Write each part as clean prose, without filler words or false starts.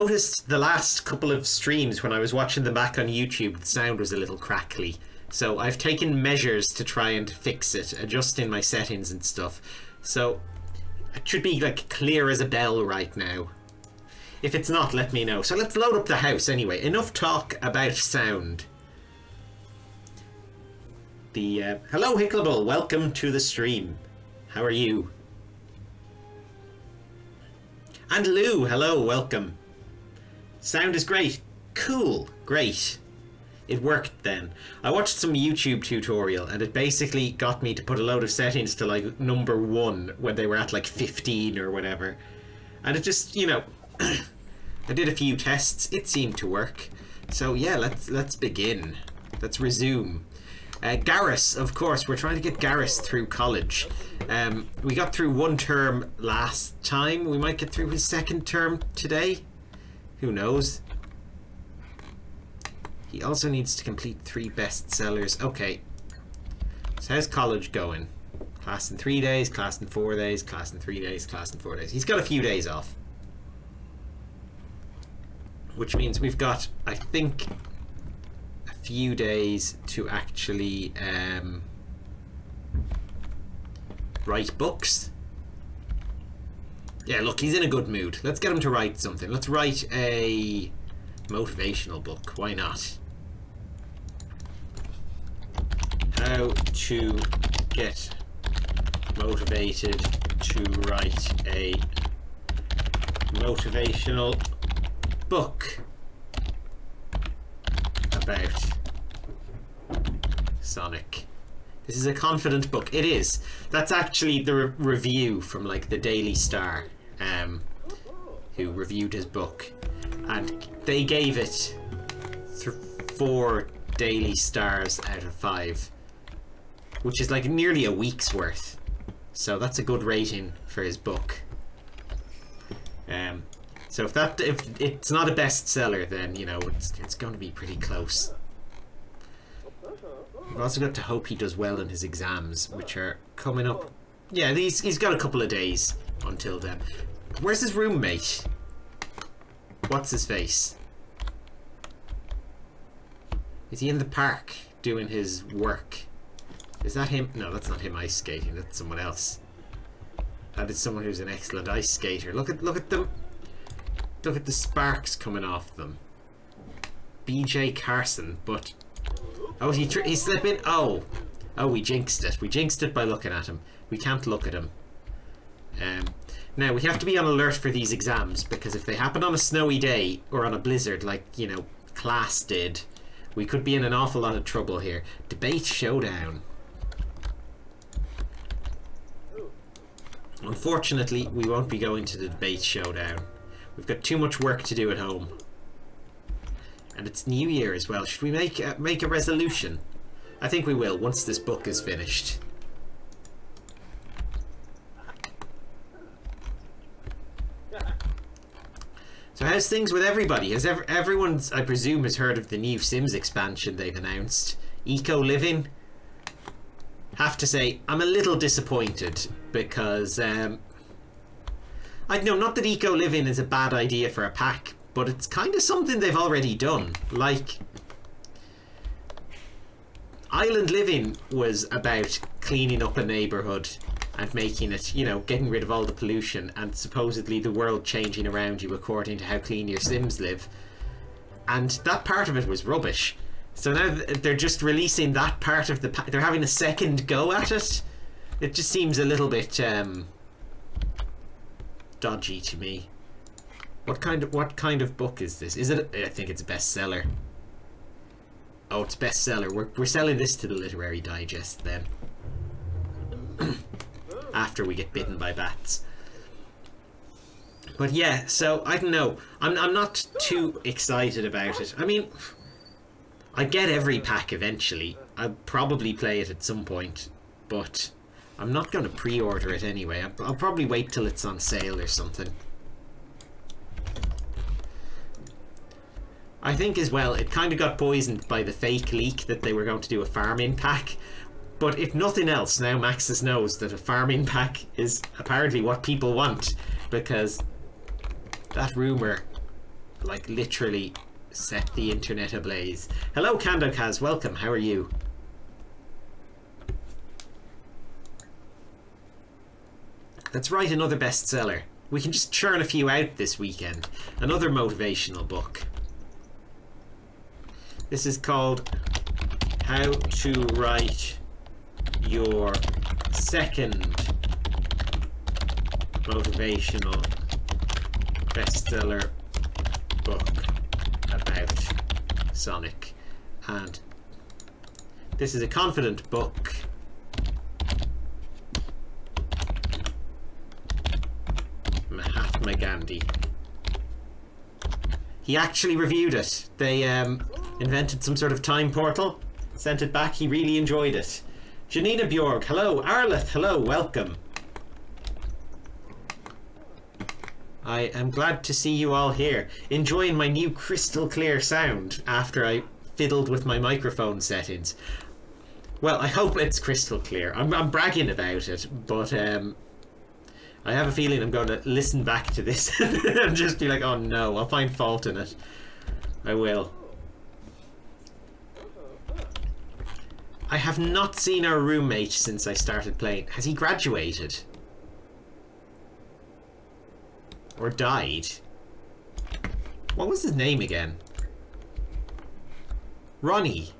Noticed the last couple of streams when I was watching them back on YouTube, the sound was a little crackly. So I've taken measures to try and fix it, adjusting my settings and stuff. So it should be like clear as a bell right now. If it's not, let me know. So let's load up the house anyway. Enough talk about sound. Hello Hicklebull, welcome to the stream. How are you? And Lou, hello, welcome. Sound is great. Cool, great. It worked then. I watched some YouTube tutorial and it basically got me to put a load of settings to like number 1 when they were at like 15 or whatever. And it just, you know, I did a few tests. It seemed to work. So yeah, let's begin. Let's resume. Garrus, of course, we're trying to get Garrus through college. We got through 1 term last time. We might get through his 2nd term today. Who knows? He also needs to complete 3 bestsellers. Okay. So how's college going? Class in 3 days, class in 4 days, class in 3 days, class in 4 days. He's got a few days off. Which means we've got, I think, a few days to actually write books. Yeah, look, he's in a good mood. Let's get him to write something. Let's write a motivational book. Why not? How to get motivated to write a motivational book about Sonic. This is a confident book. It is. That's actually the review from like the Daily Star, who reviewed his book, and they gave it 4 Daily Stars out of 5, which is like nearly a week's worth. So that's a good rating for his book. So if it's not a bestseller, then you know it's going to be pretty close. We've also got to hope he does well in his exams, which are coming up. Yeah, he's got a couple of days until then. Where's his roommate? What's his face? Is he in the park doing his work? Is that him? No, that's not him ice skating. That's someone else. That is someone who's an excellent ice skater. Look at them. Look at the sparks coming off them. BJ Carson, but oh, he's slipping. Oh, we jinxed it. We jinxed it by looking at him. We can't look at him. Now we have to be on alert for these exams, because if they happen on a snowy day or on a blizzard, like you know class did, we could be in an awful lot of trouble here. Debate showdown. Unfortunately, we won't be going to the debate showdown. We've got too much work to do at home. And it's New Year as well. Should we make a resolution? I think we will once this book is finished. So how's things with everybody? Has everyone, I presume, has heard of the new Sims expansion they've announced? Eco Living? Have to say, I'm a little disappointed because I know not that Eco Living is a bad idea for a pack, but it's kind of something they've already done. Like, Island Living was about cleaning up a neighborhood and making it, you know, getting rid of all the pollution and supposedly the world changing around you according to how clean your Sims live. And that part of it was rubbish. So now they're just releasing that part of the pack. They're having a second go at it. It just seems a little bit dodgy to me. What kind of book is this? Is it? I think it's a bestseller. Oh, it's bestseller. We're selling this to the Literary Digest then. After we get bitten by bats. But yeah, so I don't know. I'm not too excited about it. I mean, I get every pack eventually. I'll probably play it at some point, but I'm not going to pre-order it anyway. I'll probably wait till it's on sale or something. I think as well, it kind of got poisoned by the fake leak that they were going to do a farming pack. But if nothing else, now Maxis knows that a farming pack is apparently what people want, because that rumour like literally set the internet ablaze. Hello Kandokaz, welcome, how are you? Let's write another bestseller. We can just churn a few out this weekend. Another motivational book. This is called How to Write Your Second Motivational Bestseller Book about Sonic. And this is a confident book. Mahatma Gandhi. He actually reviewed it. They invented some sort of time portal, sent it back. He really enjoyed it. Janina Bjorg, hello. Arleth, hello, welcome. I am glad to see you all here, enjoying my new crystal clear sound after I fiddled with my microphone settings. Well, I hope it's crystal clear. I'm bragging about it, but I have a feeling I'm going to listen back to this and just be like, oh no, I'll find fault in it. I will. I have not seen our roommate since I started playing. Has he graduated? Or died? What was his name again? Ronnie.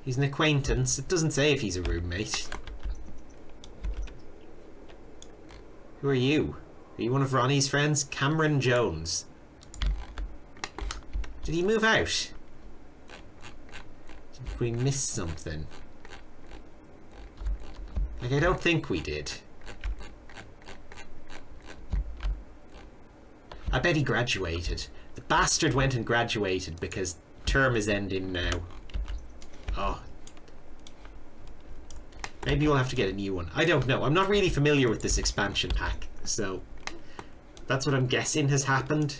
He's an acquaintance. It doesn't say if he's a roommate. Who are you? Are you one of Ronnie's friends? Cameron Jones. Did he move out? Did we miss something? Like, I don't think we did. I bet he graduated. The bastard went and graduated because term is ending now. Oh. Maybe we'll have to get a new one. I don't know. I'm not really familiar with this expansion pack, so that's what I'm guessing has happened.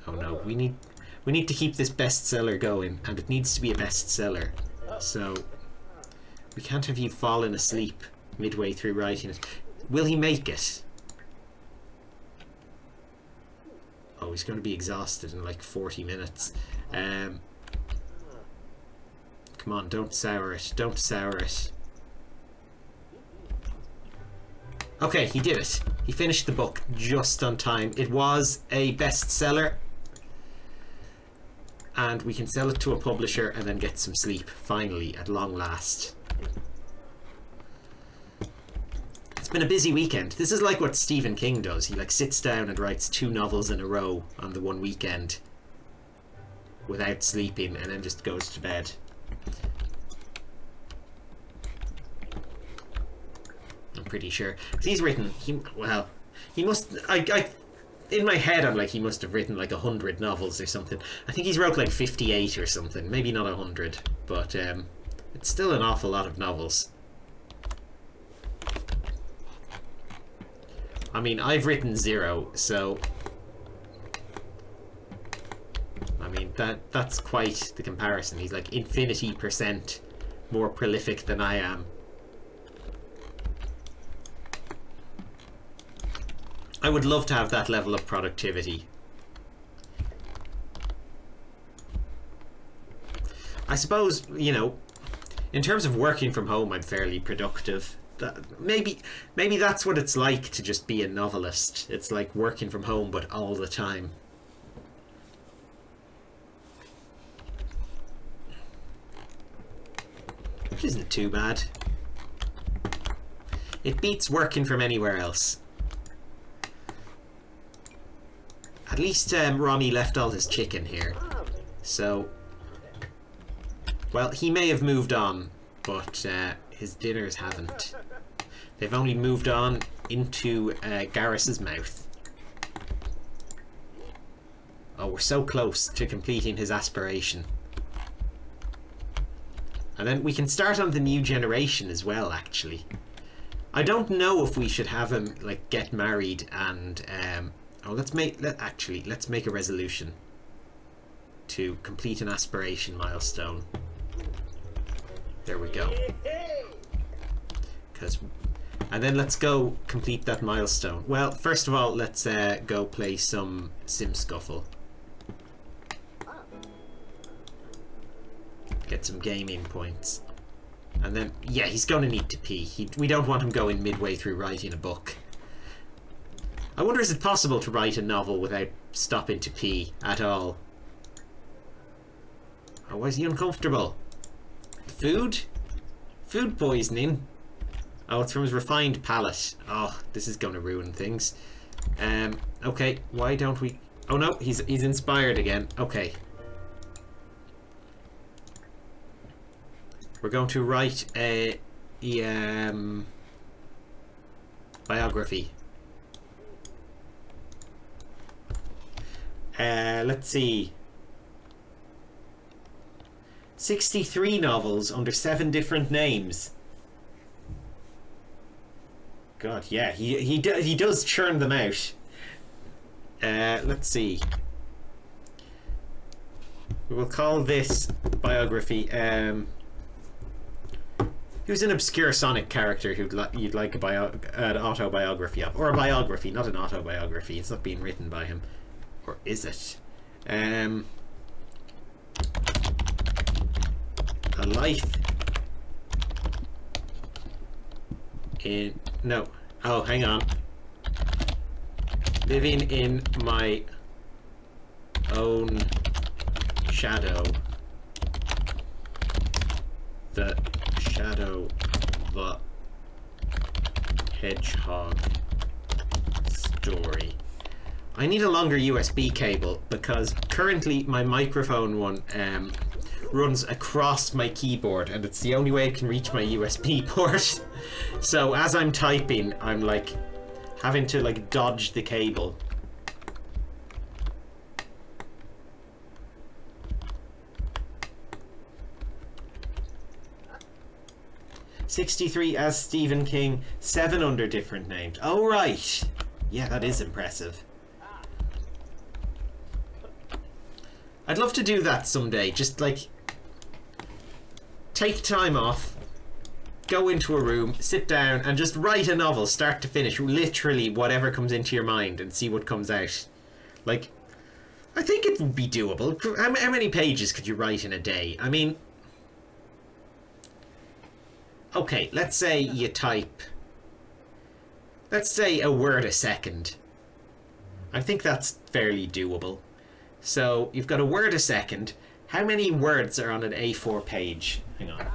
Oh no, we need to keep this bestseller going, and it needs to be a bestseller. So we can't have you fallen asleep midway through writing it. Will he make it? Oh, he's going to be exhausted in like 40 minutes. Come on, don't sour it. Don't sour it. Okay, he did it. He finished the book just on time. It was a bestseller. And we can sell it to a publisher and then get some sleep, finally, at long last. It's been a busy weekend. This is like what Stephen King does. He like sits down and writes 2 novels in a row on the one weekend without sleeping and then just goes to bed. I'm pretty sure. He's written, he must, in my head I'm like, he must have written like 100 novels or something. I think he's wrote like 58 or something, maybe not 100, but it's still an awful lot of novels. I mean, I've written 0, so I mean that's quite the comparison. He's like infinity% more prolific than I am. I would love to have that level of productivity. I suppose, you know, in terms of working from home, I'm fairly productive. Maybe that's what it's like to just be a novelist. It's like working from home, but all the time. Which isn't too bad. It beats working from anywhere else. At least Ronnie left all his chicken here. So, well, he may have moved on, but his dinners haven't. They've only moved on into Garrus's mouth. Oh, we're so close to completing his aspiration. And then we can start on the new generation as well, actually. I don't know if we should have him like get married and oh, let's make a resolution to complete an aspiration milestone. There we go. Because And then let's go complete that milestone. Well, first of all, let's go play some Sim Scuffle. Get some gaming points. And then, yeah, he's going to need to pee. We don't want him going midway through writing a book. I wonder, is it possible to write a novel without stopping to pee at all? Oh, why is he uncomfortable? Food? Food poisoning? Oh, it's from his refined palate. Oh, this is going to ruin things. Okay, why don't we... Oh no, he's inspired again. Okay. We're going to write a biography. Let's see. 63 novels under 7 different names. God, yeah, he does churn them out. Let's see. We will call this biography. Who's an obscure Sonic character you'd like an autobiography of, or a biography, not an autobiography? It's not being written by him, or is it? A life in... No. Oh, hang on. Living in my own shadow. The Shadow the Hedgehog story. I need a longer USB cable because currently my microphone one runs across my keyboard and it's the only way it can reach my USB port. So as I'm typing, I'm like having to like dodge the cable. "63 as Stephen King, 7 under different names." Oh right, yeah, that is impressive. I'd love to do that someday. Just like take time off, go into a room, sit down and just write a novel start to finish, literally whatever comes into your mind, and see what comes out. Like, I think it would be doable. How many pages could you write in a day? I mean, okay, let's say you type, let's say a word a second. I think that's fairly doable. So you've got a word a second. How many words are on an A4 page? Hang on.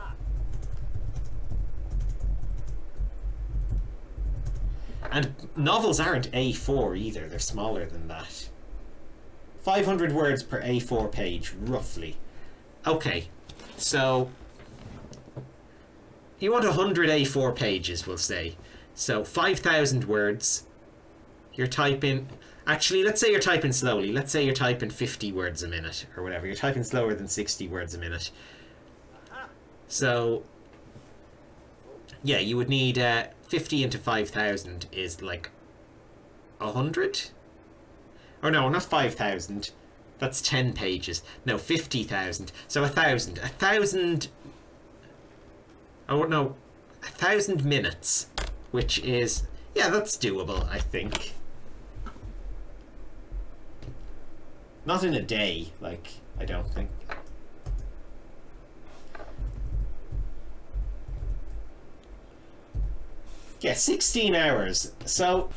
And novels aren't A4 either. They're smaller than that. 500 words per A4 page, roughly. Okay, so you want 100 A4 pages, we'll say. So 5,000 words. You're typing... Actually, let's say you're typing slowly. Let's say you're typing 50 words a minute or whatever. You're typing slower than 60 words a minute. So, yeah, you would need 50 into 5,000 is like 100? Or no, not 5,000. That's 10 pages. No, 50,000. So 1,000. 1,000... Oh, no. 1,000 minutes. Which is... Yeah, that's doable, I think. Not in a day, like, I don't think. Yeah, 16 hours. So,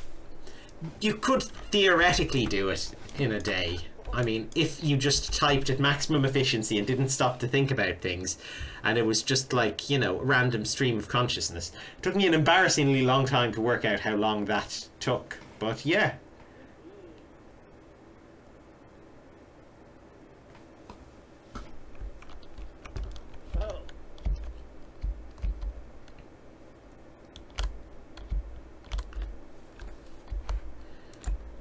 you could theoretically do it in a day. I mean, if you just typed at maximum efficiency and didn't stop to think about things, and it was just like, you know, a random stream of consciousness. It took me an embarrassingly long time to work out how long that took, but yeah.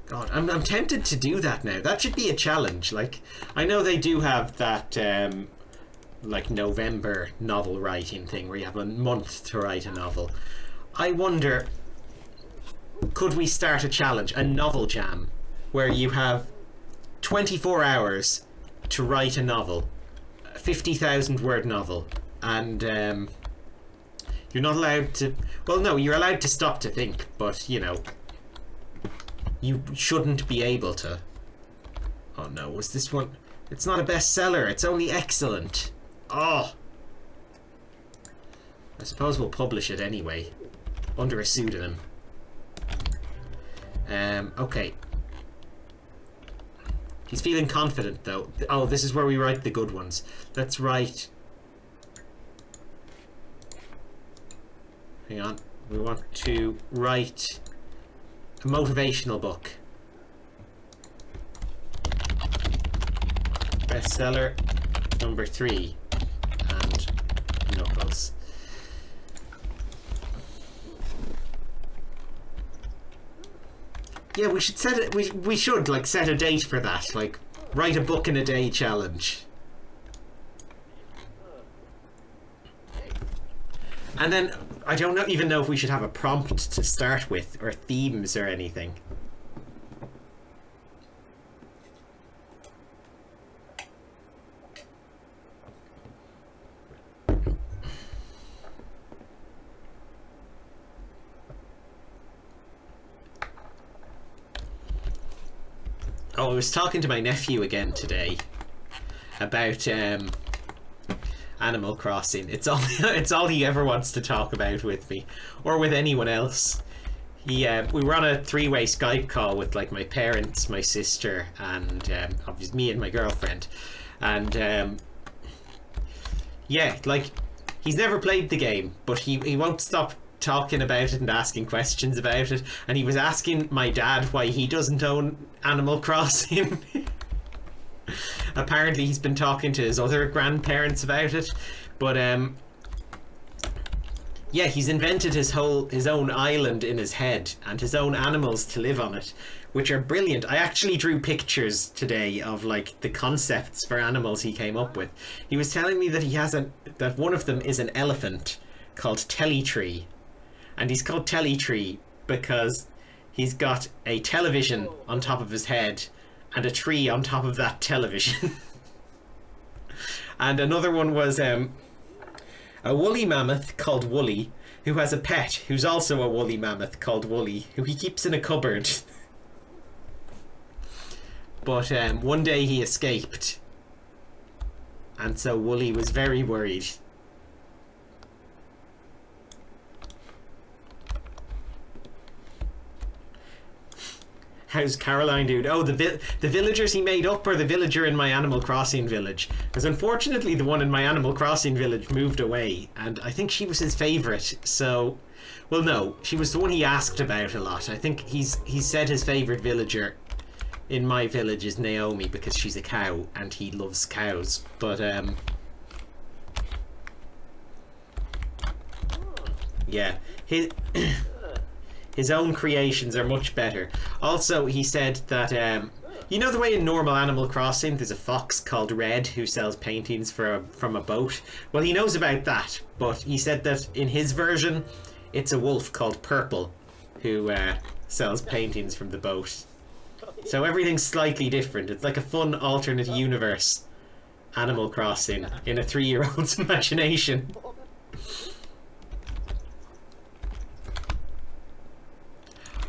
God, I'm tempted to do that now. That should be a challenge. Like, I know they do have that, like, November novel writing thing where you have a month to write a novel. I wonder, could we start a challenge, a novel jam, where you have 24 hours to write a novel, a 50,000 word novel, and You're not allowed to... Well, no, you're allowed to stop to think, but, you know, you shouldn't be able to. Oh no, was this one... It's not a bestseller, it's only excellent. Oh! I suppose we'll publish it anyway, under a pseudonym. Okay. He's feeling confident, though. Oh, this is where we write the good ones. Let's write... Hang on. We want to write a motivational book. Bestseller number 3. And Knuckles. Yeah, we should set it. We should like set a date for that. Like, write a book in a day challenge. And then I don't even know if we should have a prompt to start with or themes or anything. Oh, I was talking to my nephew again today about Animal Crossing. It's all he ever wants to talk about with me, or with anyone else. We were on a three-way Skype call with like my parents, my sister, and obviously me and my girlfriend. And yeah, like he's never played the game, but he won't stop talking about it and asking questions about it, and he was asking my dad why he doesn't own Animal Crossing. Apparently he's been talking to his other grandparents about it, but yeah, he's invented his own island in his head and his own animals to live on it, which are brilliant. I actually drew pictures today of like the concepts for animals he came up with. He was telling me that that one of them is an elephant called Teletree. And he's called Teletree because he's got a television on top of his head and a tree on top of that television. And another one was a woolly mammoth called Woolly, who has a pet who's also a woolly mammoth called Woolly, who he keeps in a cupboard. But one day he escaped, and so Woolly was very worried. How's Caroline doing? Oh, the villagers he made up, or the villager in my Animal Crossing village? Because unfortunately the one in my Animal Crossing village moved away, and I think she was his favourite, so... Well, no, she was the one he asked about a lot. I think he said his favourite villager in my village is Naomi because she's a cow, and he loves cows, but yeah, his own creations are much better. Also, he said that, you know the way in normal Animal Crossing there's a fox called Red who sells paintings from a boat? Well, he knows about that, but he said that in his version, it's a wolf called Purple who sells paintings from the boat. So everything's slightly different. It's like a fun alternate universe Animal Crossing in a 3-year-old's imagination.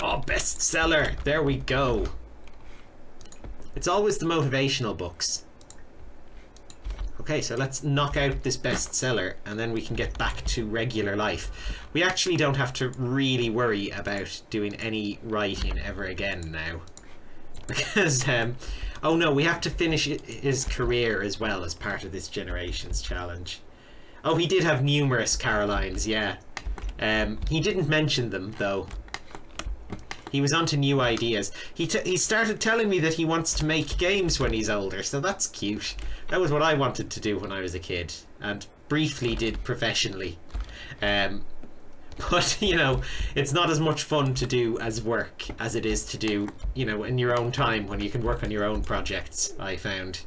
Oh, bestseller! There we go. It's always the motivational books. Okay, so let's knock out this bestseller and then we can get back to regular life. We actually don't have to really worry about doing any writing ever again now. Because, oh no, we have to finish his career as well as part of this Generations challenge. Oh, he did have numerous Carolines, yeah. He didn't mention them, though. He was onto new ideas. He started telling me that he wants to make games when he's older, so that's cute. That was what I wanted to do when I was a kid, and briefly did professionally. But, you know, it's not as much fun to do as work as it is to do, you know, in your own time when you can work on your own projects, I found.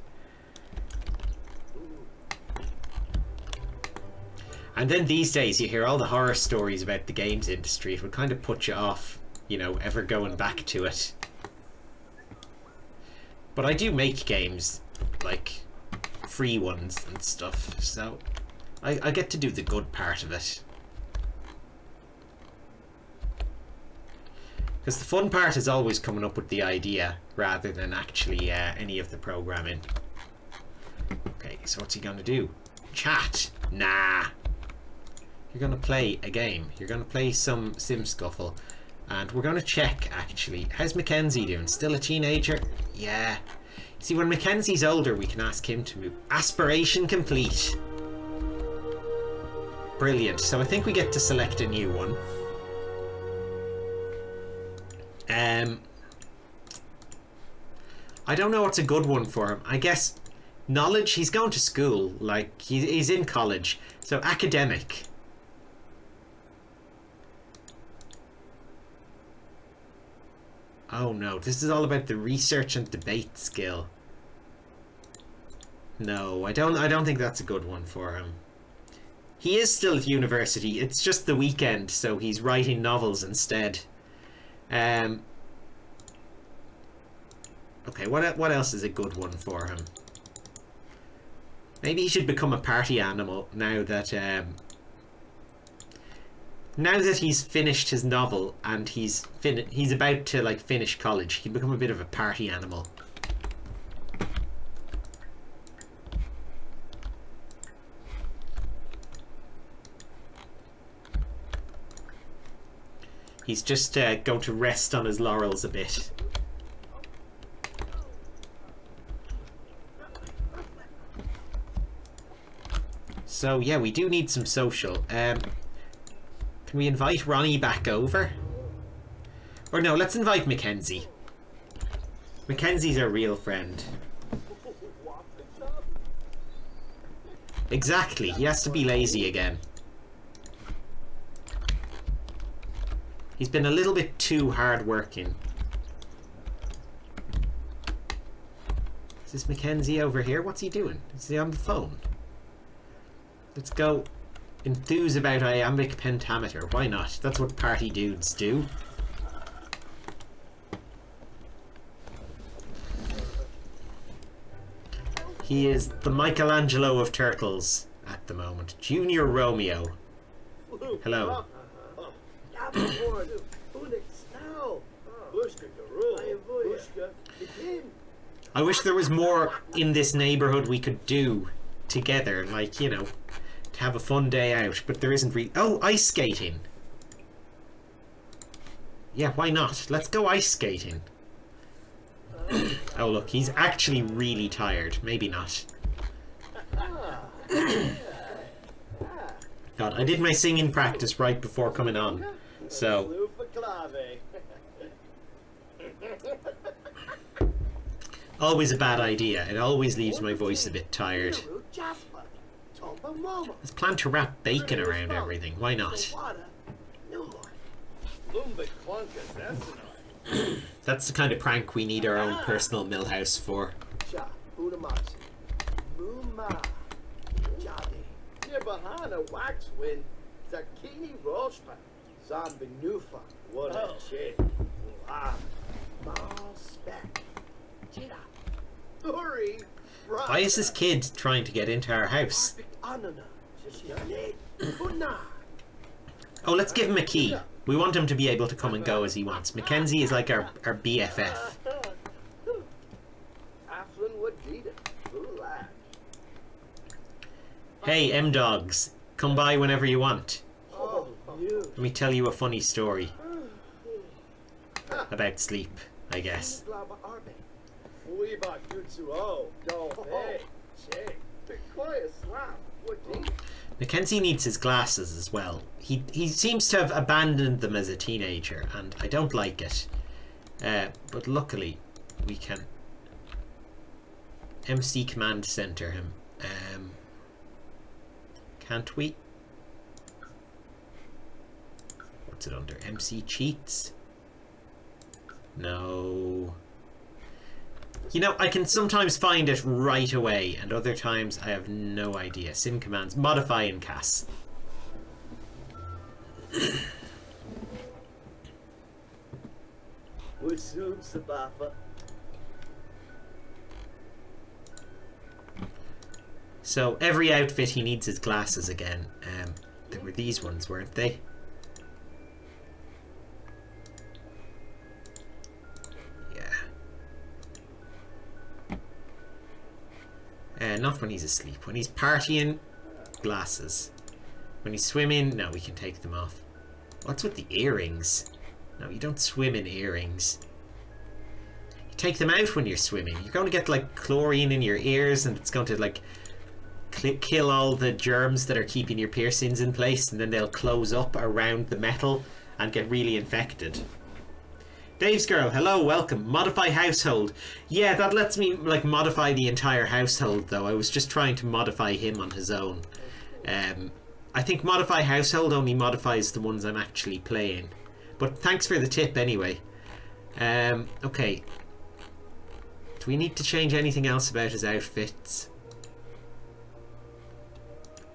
And then these days you hear all the horror stories about the games industry. It would kind of put you off, you know, ever going back to it. But I do make games, like free ones and stuff, so I get to do the good part of it. Because the fun part is always coming up with the idea rather than actually any of the programming. Okay, so what's he going to do? Chat? Nah. You're going to play a game. You're going to play some Sim Scuffle. And we're going to check, actually. How's Mackenzie doing? Still a teenager? Yeah. See, when Mackenzie's older, we can ask him to move. Aspiration complete. Brilliant. So I think we get to select a new one. I don't know what's a good one for him. I guess knowledge. He's going to school. Like, he's in college. So academic. Oh no, this is all about the research and debate skill. No, I don't think that's a good one for him. He is still at university. It's just the weekend, so he's writing novels instead. Okay, what else is a good one for him? Maybe he should become a party animal now that he's finished his novel and he's about to like finish college. He can become a bit of a party animal. He's just going to rest on his laurels a bit. So yeah, we do need some social. Can we invite Ronnie back over? Or no, let's invite Mackenzie. Mackenzie's our real friend. Exactly, he has to be lazy again. He's been a little bit too hard working. Is this Mackenzie over here? What's he doing? Is he on the phone? Let's go enthuse about iambic pentameter. Why not? That's what party dudes do. He is the Michelangelo of turtles at the moment. Junior Romeo. Hello. I wish there was more in this neighborhood we could do together, like, you know, to have a fun day out, but there isn't really. Oh, ice skating. Yeah, why not? Let's go ice skating. Oh look, he's actually really tired. Maybe not. God, I did my singing practice right before coming on, so always a bad idea. It always leaves my voice a bit tired. Let's plan to wrap bacon around everything. Why not? That's the kind of prank we need our own personal millhouse for. Why is this kid trying to get into our house? Oh, let's give him a key. We want him to be able to come and go as he wants. Mackenzie is like our BFF. Hey, M-Dogs. Come by whenever you want. Let me tell you a funny story. About sleep, I guess. Mackenzie needs his glasses as well. He seems to have abandoned them as a teenager, and I don't like it. But luckily, we can MC Command Center him. Can't we? What's it under? MC Cheats? No. You know, I can sometimes find it right away, and other times I have no idea. Sim commands. Modify in CAS. So every outfit he needs his glasses again. There were these ones, weren't they? Not when he's asleep. When he's partying, glasses. When he's swimming, no, we can take them off. What's with the earrings? No, you don't swim in earrings. You take them out when you're swimming. You're going to get like chlorine in your ears and it's going to like kill all the germs that are keeping your piercings in place, and then they'll close up around the metal and get really infected. Dave's girl, hello, welcome. Modify household. Yeah, that lets me like modify the entire household though. I was just trying to modify him on his own. I think modify household only modifies the ones I'm actually playing. But thanks for the tip anyway. Okay. Do we need to change anything else about his outfits?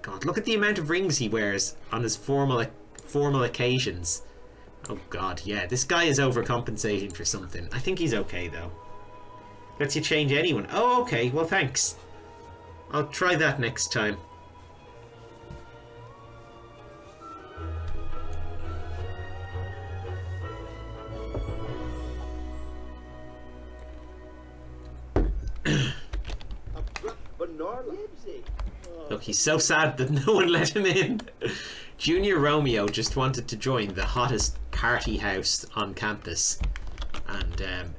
God, look at the amount of rings he wears on his formal occasions. Oh god, yeah, this guy is overcompensating for something. I think he's okay though. Lets you change anyone. Oh, okay, well thanks. I'll try that next time. Look, he's so sad that no one let him in. Junior Romeo just wanted to join the hottest party house on campus, and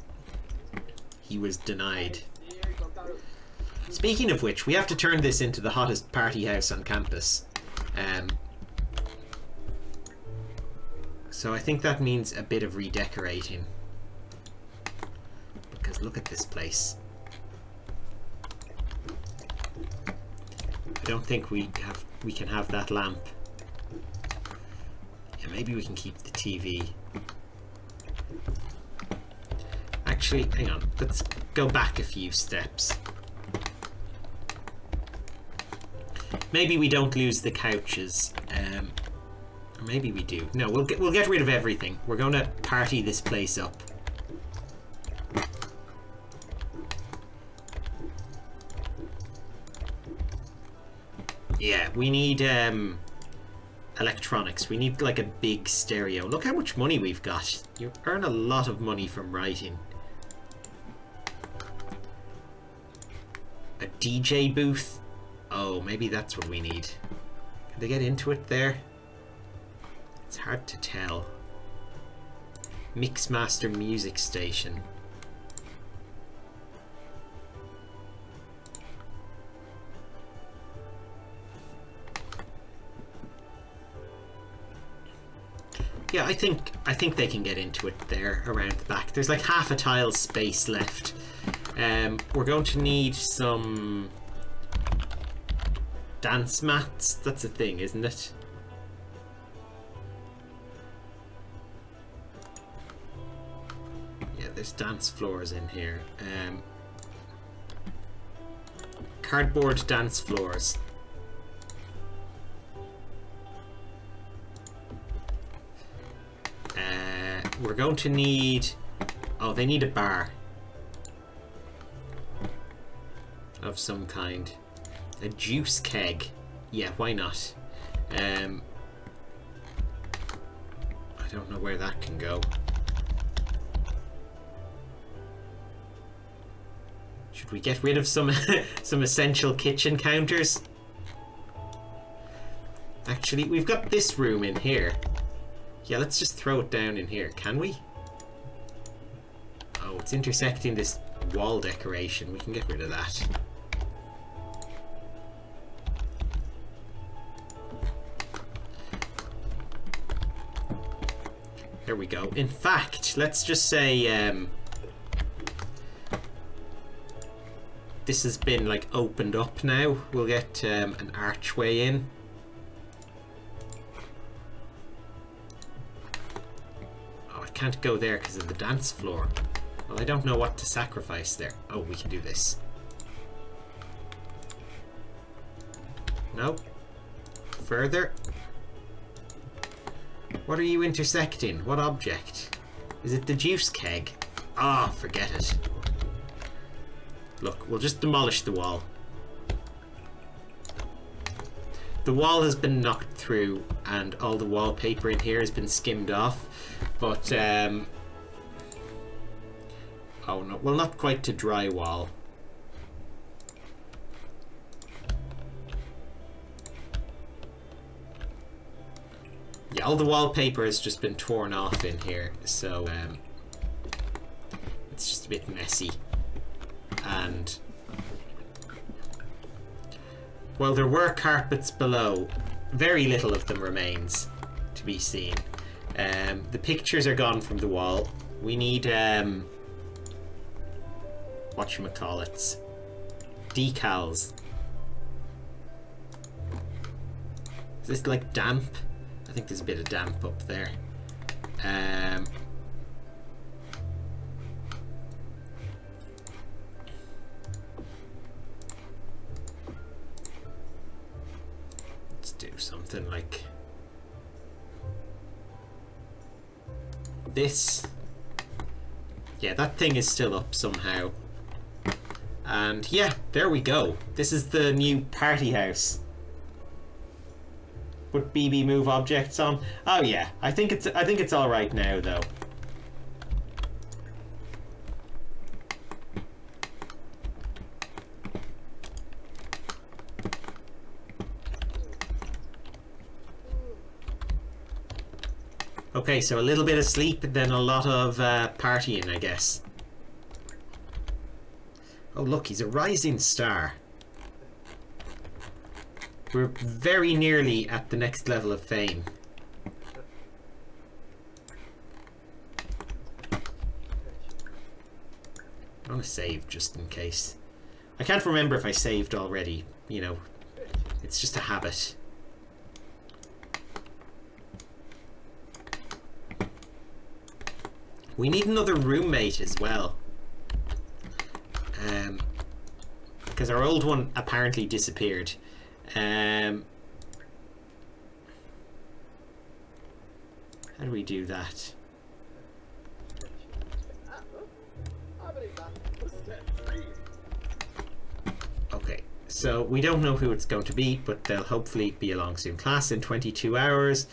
he was denied. Speaking of which, we have to turn this into the hottest party house on campus. So I think that means a bit of redecorating. Because look at this place. I don't think we can have that lamp. Yeah, maybe we can keep the TV. Actually, hang on. Let's go back a few steps. Maybe we don't lose the couches. Or maybe we do. No, we'll get rid of everything. We're going to party this place up. Yeah, we need electronics. We need like a big stereo. Look how much money we've got. You earn a lot of money from writing. A DJ booth. Oh, maybe that's what we need. Can they get into it there? It's hard to tell. Mixmaster music station. Yeah, I think they can get into it there around the back. There's like half a tile space left. We're going to need some dance mats. That's a thing, isn't it? Yeah, there's dance floors in here. Cardboard dance floors. We're going to need... Oh, they need a bar. Of some kind. A juice keg. Yeah, why not? I don't know where that can go. Should we get rid of some some essential kitchen counters? Actually, we've got this room in here. Yeah, let's just throw it down in here. Can we? Oh, it's intersecting this wall decoration. We can get rid of that. There we go. In fact, let's just say this has been like opened up now. We'll get an archway in. Can't go there because of the dance floor. Well, I don't know what to sacrifice there. Oh, we can do this. Nope. Further. What are you intersecting? What object? Is it the juice keg? Ah, forget it. Look, we'll just demolish the wall. The wall has been knocked through and all the wallpaper in here has been skimmed off. But, oh no, well, not quite to drywall. Yeah, all the wallpaper has just been torn off in here, so it's just a bit messy. And while there were carpets below, very little of them remains to be seen. The pictures are gone from the wall. We need whatchamacallits, decals. Is this like damp? I think there's a bit of damp up there. Let's do something like this. Yeah, that thing is still up somehow. And yeah, there we go. This is the new party house. Put BB move objects on. Oh yeah, I think it's all right now though. Okay, so a little bit of sleep and then a lot of partying, I guess. Oh look, he's a rising star. We're very nearly at the next level of fame. I want to save just in case. I can't remember if I saved already, you know. It's just a habit. We need another roommate as well. Because our old one apparently disappeared. How do we do that? Okay, so we don't know who it's going to be, but they'll hopefully be along soon. Class in 22 hours,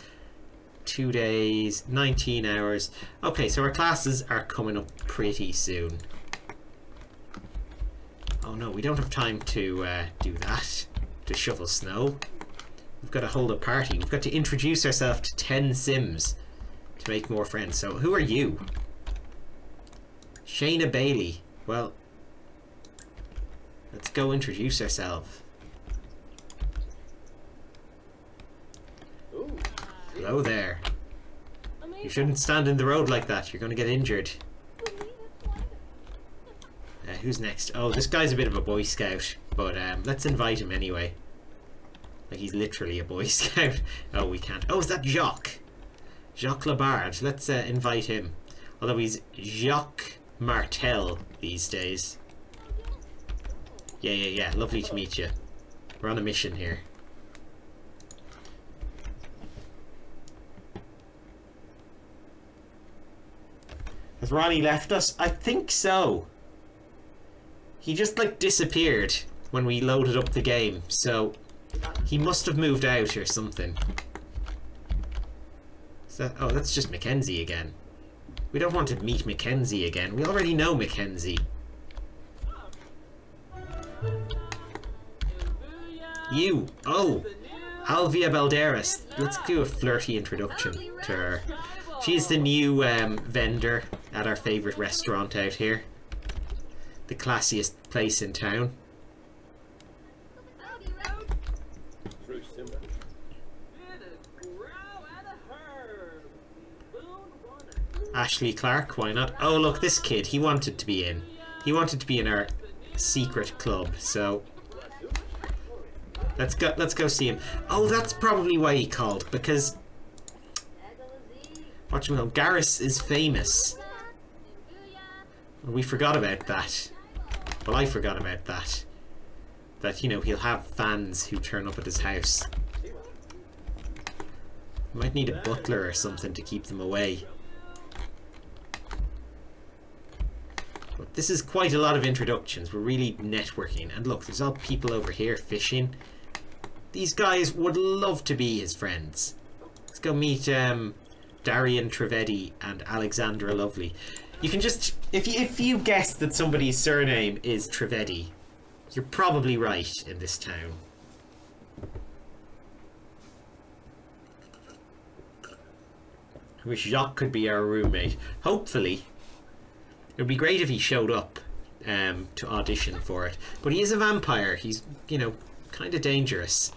2 days, 19 hours. Okay, so our classes are coming up pretty soon. Oh no, we don't have time to do that. To shovel snow. We've got to hold a party. We've got to introduce ourselves to 10 Sims to make more friends. So who are you? Shayna Bailey. Well, let's go introduce ourselves. Hello there. You shouldn't stand in the road like that. You're going to get injured. Who's next? Oh, this guy's a bit of a Boy Scout, but let's invite him anyway. Like he's literally a Boy Scout. Oh, we can't. Oh, is that Jacques? Jacques Labarde. Let's invite him. Although he's Jacques Martel these days. Yeah. Lovely to meet you. We're on a mission here. Has Ronnie left us? I think so. He just like disappeared when we loaded up the game, so he must have moved out or something. So, oh, that's just Mackenzie again. We don't want to meet Mackenzie again. We already know Mackenzie. You! Oh! Alvia Balderas. Let's do a flirty introduction to her. She's the new vendor at our favourite restaurant out here. The classiest place in town. Ashley Clark, why not? Oh look, this kid, he wanted to be in. He wanted to be in our secret club, so let's go see him. Oh, that's probably why he called, because whatchamacallit, Garrus is famous. We forgot about that. Well, I forgot about that. That, you know, he'll have fans who turn up at his house. Might need a butler or something to keep them away. But this is quite a lot of introductions. We're really networking. And look, there's all people over here fishing. These guys would love to be his friends. Let's go meet Darian Trivedi and Alexandra Lovely. You can just, if you guess that somebody's surname is Trivedi, you're probably right in this town. I wish Jacques could be our roommate. Hopefully. It would be great if he showed up to audition for it. But he is a vampire. He's, you know, kind of dangerous.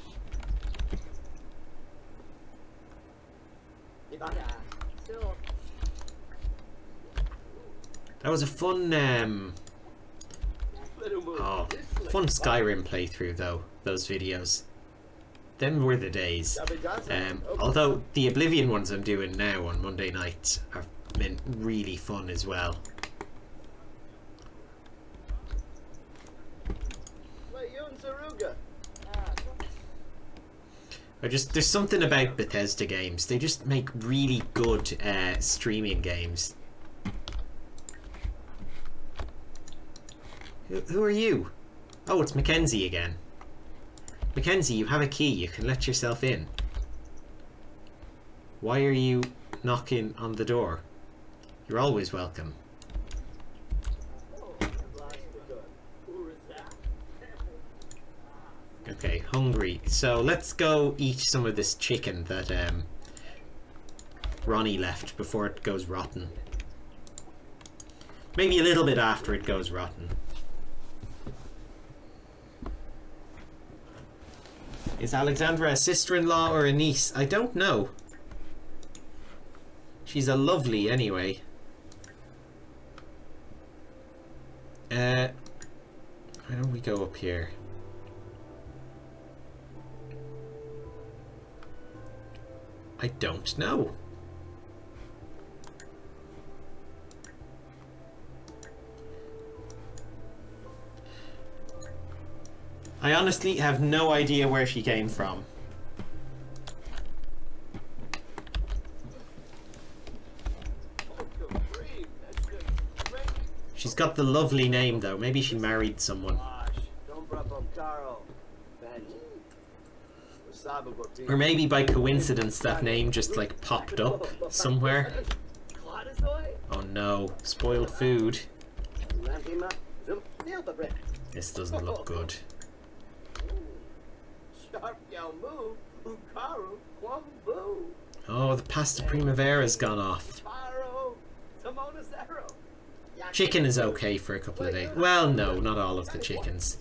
That was a fun, fun Skyrim playthrough though, those videos. Them were the days. Although the Oblivion ones I'm doing now on Monday nights have been really fun as well. There's something about Bethesda games. They just make really good streaming games. Who are you? Oh, it's Mackenzie again. Mackenzie, you have a key. You can let yourself in. Why are you knocking on the door? You're always welcome. Okay, hungry. So let's go eat some of this chicken that Ronnie left before it goes rotten. Maybe a little bit after it goes rotten. Is Alexandra a sister-in-law or a niece? I don't know. She's a lovely anyway. Why don't we go up here? I don't know. I honestly have no idea where she came from. She's got the lovely name though. Maybe she married someone. Or maybe by coincidence that name just like popped up somewhere. Oh no, spoiled food. This doesn't look good. Oh, the pasta primavera's gone off. Chicken is okay for a couple of days. Well, no, not all of the chickens.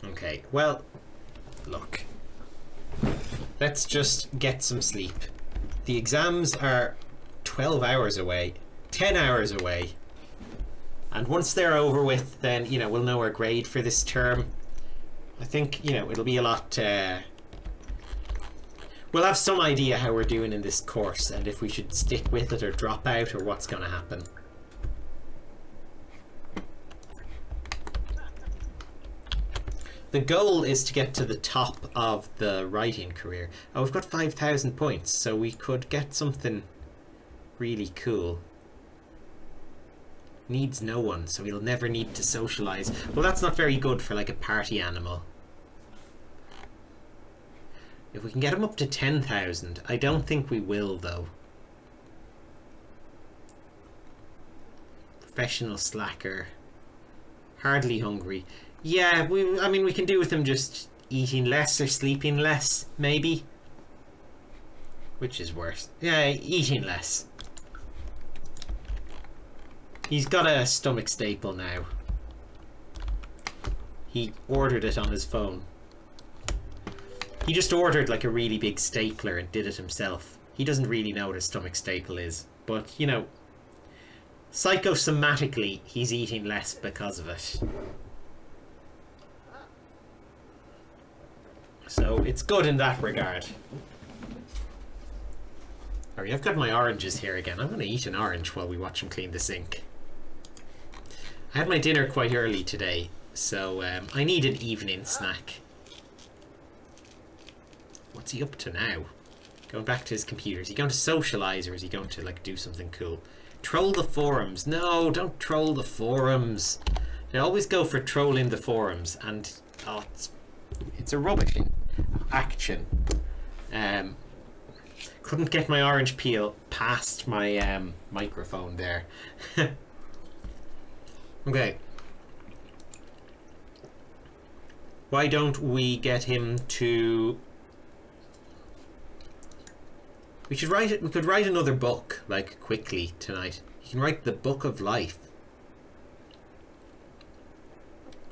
Okay, well, look. Let's just get some sleep. The exams are 12 hours away, 10 hours away. And once they're over with, then, you know, we'll know our grade for this term. I think, you know, it'll be a lot... we'll have some idea how we're doing in this course and if we should stick with it or drop out or what's going to happen. The goal is to get to the top of the writing career. Oh, we've got 5,000 points, so we could get something really cool. Needs no one, so we'll never need to socialize. Well, that's not very good for like a party animal. If we can get him up to 10,000, I don't think we will though. Professional slacker. Hardly hungry. Yeah, I mean, we can do with him just eating less or sleeping less, maybe. Which is worse. Yeah, eating less. He's got a stomach staple now. He ordered it on his phone. He just ordered like a really big stapler and did it himself. He doesn't really know what a stomach staple is. But, you know, psychosomatically, he's eating less because of it. So it's good in that regard. Alright, I've got my oranges here again. I'm going to eat an orange while we watch him clean the sink. I had my dinner quite early today, so I need an evening snack. What's he up to now? Going back to his computer. Is he going to socialise or is he going to like do something cool? Troll the forums. No, don't troll the forums. They always go for trolling the forums and it's a rubbish action. Couldn't get my orange peel past my microphone there. Okay. Why don't we get him to... We could write another book, like, quickly tonight. You can write the Book of Life.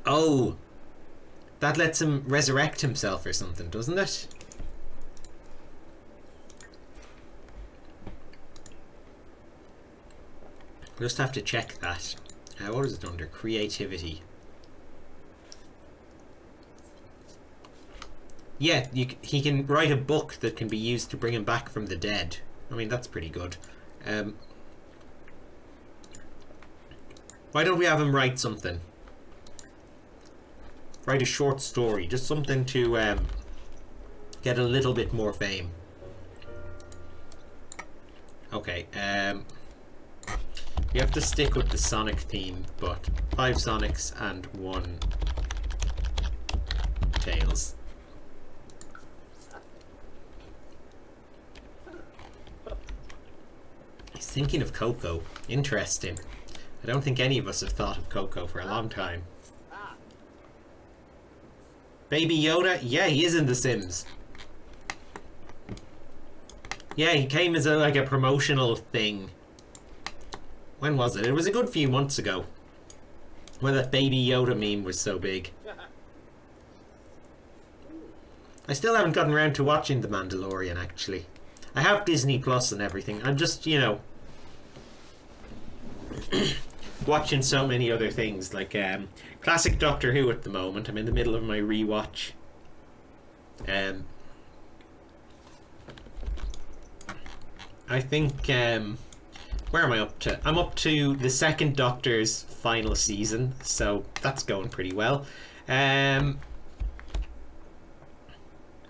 Oh! That lets him resurrect himself or something, doesn't it? We'll just have to check that. What is it under? Creativity. Yeah, he can write a book that can be used to bring him back from the dead. I mean, that's pretty good. Why don't we have him write something? Write a short story. Just something to get a little bit more fame. Okay, you have to stick with the Sonic theme, but 5 Sonics and 1 Tails. He's thinking of Coco. Interesting. I don't think any of us have thought of Coco for a long time. Baby Yoda? Yeah, he is in The Sims. Yeah, he came as like a promotional thing. When was it? It was a good few months ago. When that Baby Yoda meme was so big. I still haven't gotten around to watching The Mandalorian, actually. I have Disney Plus and everything. I'm just, you know... watching so many other things, like classic Doctor Who at the moment. I'm in the middle of my rewatch. I think where am I up to? I'm up to the second Doctor's final season, so that's going pretty well. And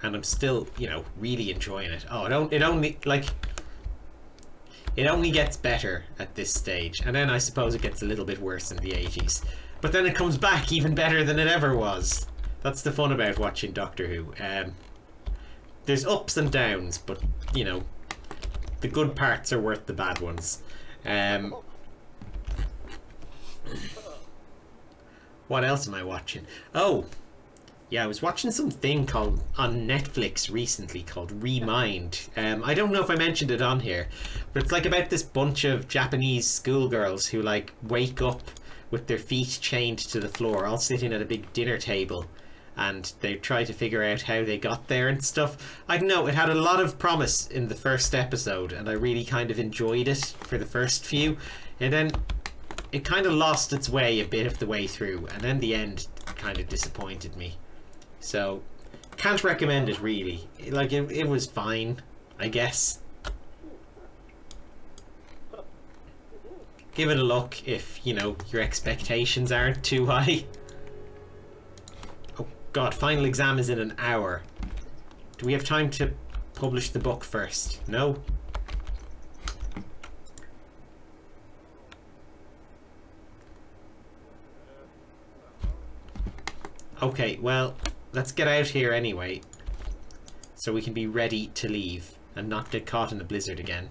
I'm still, you know, really enjoying it. Oh, it only gets better at this stage, and then I suppose it gets a little bit worse in the 80s. But then it comes back even better than it ever was. That's the fun about watching Doctor Who. There's ups and downs, but, you know, the good parts are worth the bad ones. What else am I watching? Oh, yeah, I was watching something called on Netflix recently called Remind. I don't know if I mentioned it on here, but it's like about this bunch of Japanese schoolgirls who like wake up with their feet chained to the floor, all sitting at a big dinner table, and they try to figure out how they got there and stuff. I don't know, it had a lot of promise in the first episode, and I really kind of enjoyed it for the first few, and then it kind of lost its way a bit of the way through, and then the end kind of disappointed me. So, can't recommend it really. Like, it was fine, I guess. Give it a look if, you know, your expectations aren't too high. Oh god, final exam is in an hour. Do we have time to publish the book first? No? Okay, well... let's get out here anyway, so we can be ready to leave and not get caught in a blizzard again.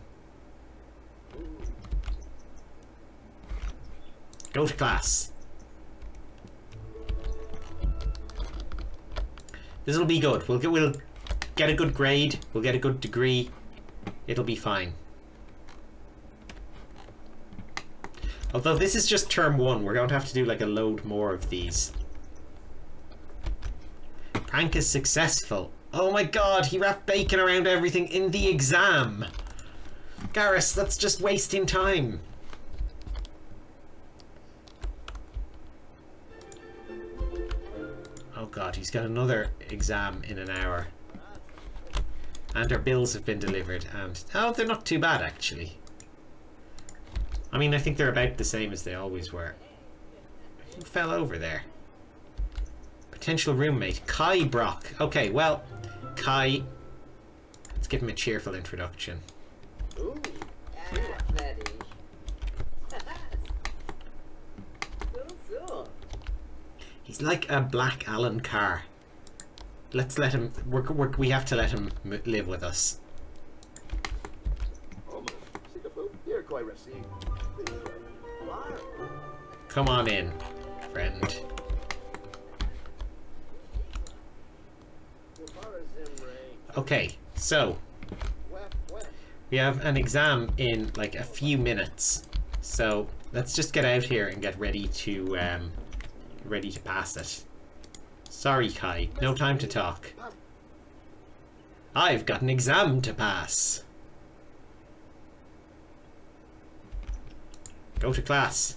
Go to class. This'll be good. We'll get a good grade. We'll get a good degree. It'll be fine. Although this is just term 1, we're going to have to do like a load more of these. Prank is successful. Oh my god, he wrapped bacon around everything in the exam. Garrus, that's just wasting time. Oh god, he's got another exam in an hour. And our bills have been delivered, and... oh, they're not too bad, actually. I mean, I think they're about the same as they always were. Who fell over there? Potential roommate, Kai Brock. Okay, well, Kai, let's give him a cheerful introduction. Ooh, athletic. So. He's like a black Alan Carr. Let's let him, we have to let him live with us. Come on in, friend. Okay, so we have an exam in like a few minutes, so let's just get out here and get ready to pass it. Sorry, Kai, no time to talk. I've got an exam to pass. Go to class.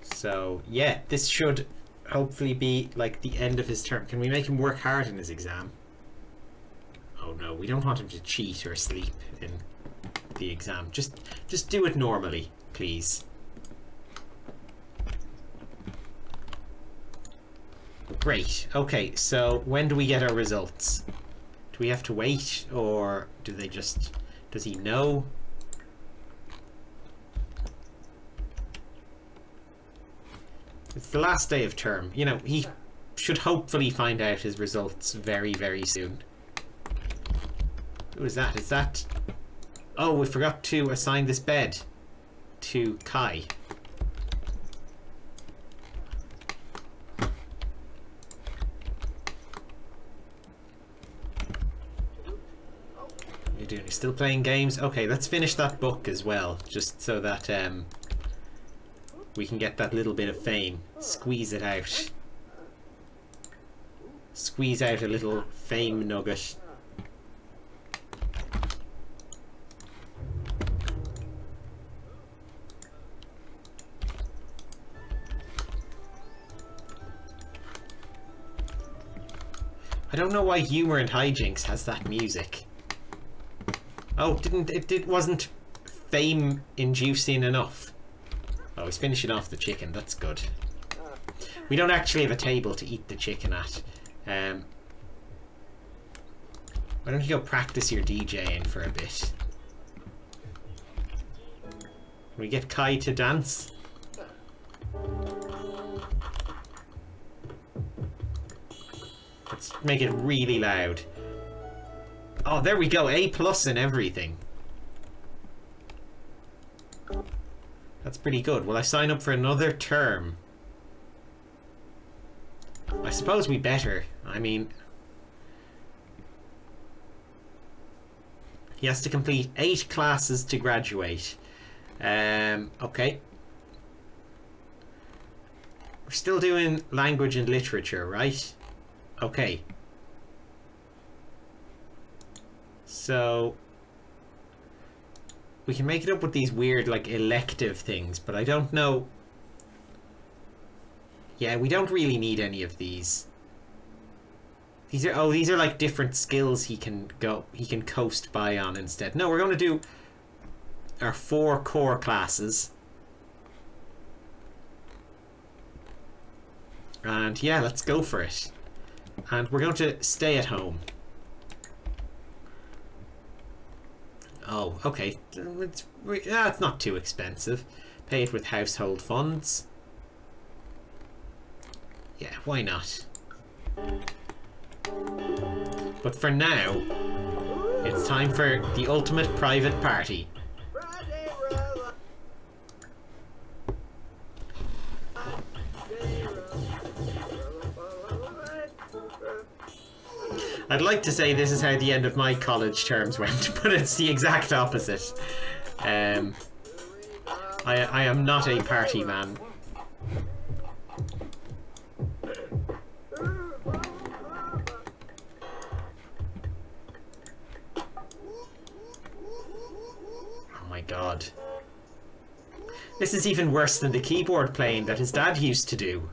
So, yeah, this should hopefully be like the end of his term. Can we make him work hard in his exam? Oh no, we don't want him to cheat or sleep in the exam. Just do it normally, please. Great. Okay, so when do we get our results? Do we have to wait, or do they just... does he know? It's the last day of term. You know, he should hopefully find out his results very, very soon. Who is that? Is that... oh, we forgot to assign this bed to Kai. What are you doing? You're still playing games? Okay, let's finish that book as well, just so that we can get that little bit of fame. Squeeze it out. Squeeze out a little fame nugget. I don't know why Humor and Hijinks has that music. Oh, it wasn't fame inducing enough. Oh, he's finishing off the chicken. That's good. We don't actually have a table to eat the chicken at. Why don't you go practice your DJing for a bit? Can we get Kai to dance? Let's make it really loud. Oh, there we go. A+ and everything. That's pretty good. Will I sign up for another term? I suppose we better. I mean... he has to complete 8 classes to graduate. Okay. We're still doing language and literature, right? Okay. So... we can make it up with these weird, like, elective things, but I don't know... yeah, we don't really need any of these. These are like different skills he can coast by on instead. No, we're going to do our 4 core classes. And yeah, let's go for it. And we're going to stay at home. Oh, okay. It's not too expensive. Pay it with household funds. Yeah, why not? But for now, it's time for the ultimate private party. I'd like to say this is how the end of my college terms went, but it's the exact opposite. I am not a party man. Oh my god. This is even worse than the keyboard playing that his dad used to do.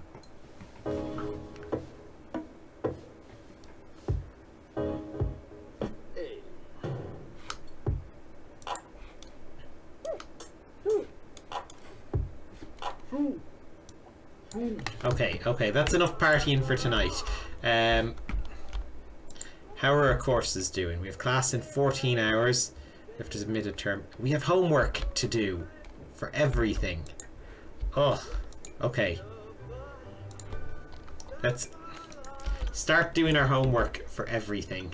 Okay, that's enough partying for tonight. How are our courses doing? We have class in 14 hours. We have to submit a term. We have homework to do for everything. Oh, okay. start doing our homework for everything.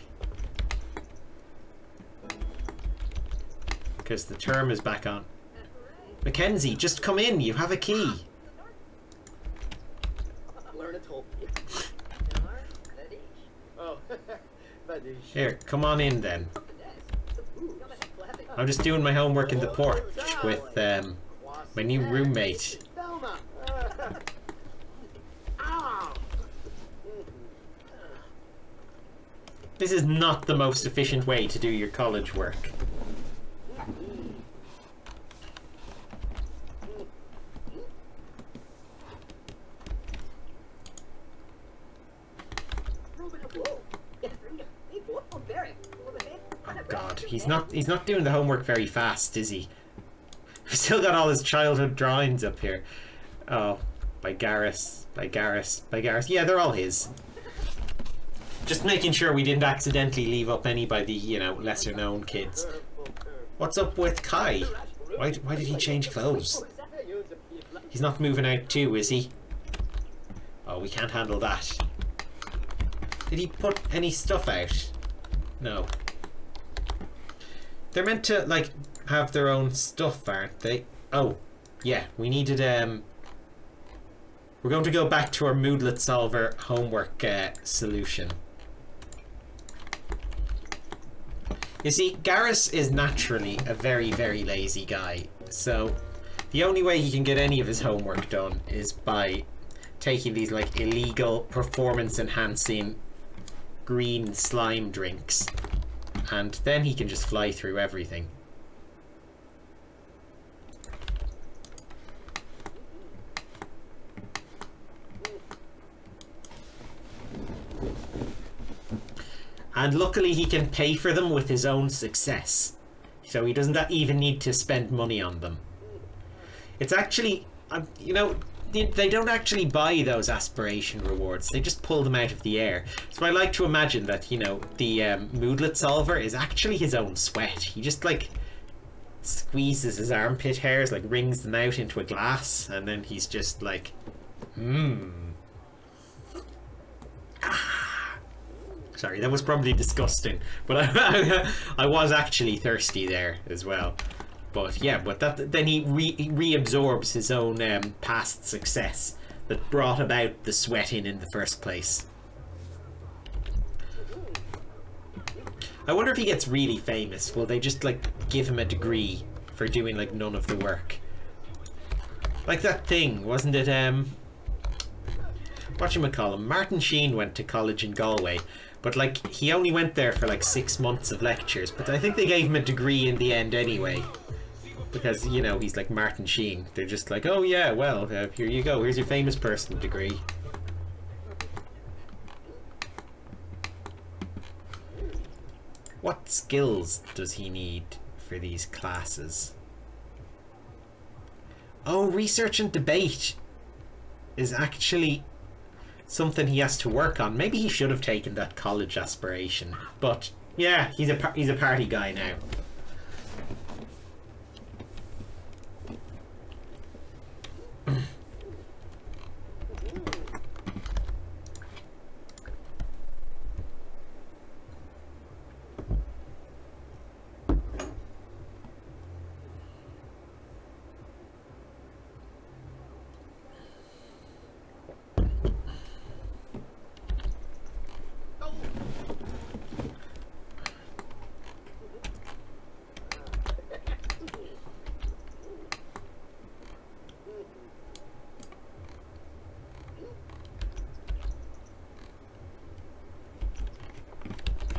Because the term is back on. Mackenzie, just come in. You have a key. Here, come on in then. I'm just doing my homework in the porch with my new roommate. This is not the most efficient way to do your college work. Oh God, he's not doing the homework very fast, is he? We've still got all his childhood drawings up here. Oh, by Garrus. Yeah, they're all his. Just making sure we didn't accidentally leave up any by the, you know, lesser known kids. What's up with Kai? Why did he change clothes? He's not moving out too, is he? Oh, we can't handle that. Did he put any stuff out? No. They're meant to, like, have their own stuff, aren't they? Oh, yeah, we needed, we're going to go back to our moodlet solver homework solution. You see, Garrus is naturally a very, very lazy guy, so the only way he can get any of his homework done is by taking these, like, illegal performance-enhancing green slime drinks, and then he can just fly through everything. And luckily he can pay for them with his own success, so he doesn't even need to spend money on them. It's actually, you know, they don't actually buy those aspiration rewards, they just pull them out of the air. So I like to imagine that, you know, the moodlet solver is actually his own sweat. He just, like, squeezes his armpit hairs, like wrings them out into a glass, and then he's just like, Sorry, that was probably disgusting, but I was actually thirsty there as well. But yeah, but then he reabsorbs his own past success that brought about the sweating in the first place. I wonder if he gets really famous. Will they just, like, give him a degree for doing, like, none of the work? Like that thing, wasn't it? Whatchamacallem? Martin Sheen went to college in Galway. But, like, he only went there for, like, 6 months of lectures. But I think they gave him a degree in the end anyway. Because, you know, he's like Martin Sheen. They're just like, oh yeah, well, here you go. Here's your famous person degree. What skills does he need for these classes? Oh, research and debate is actually something he has to work on. Maybe he should have taken that college aspiration, but yeah, he's a party guy now.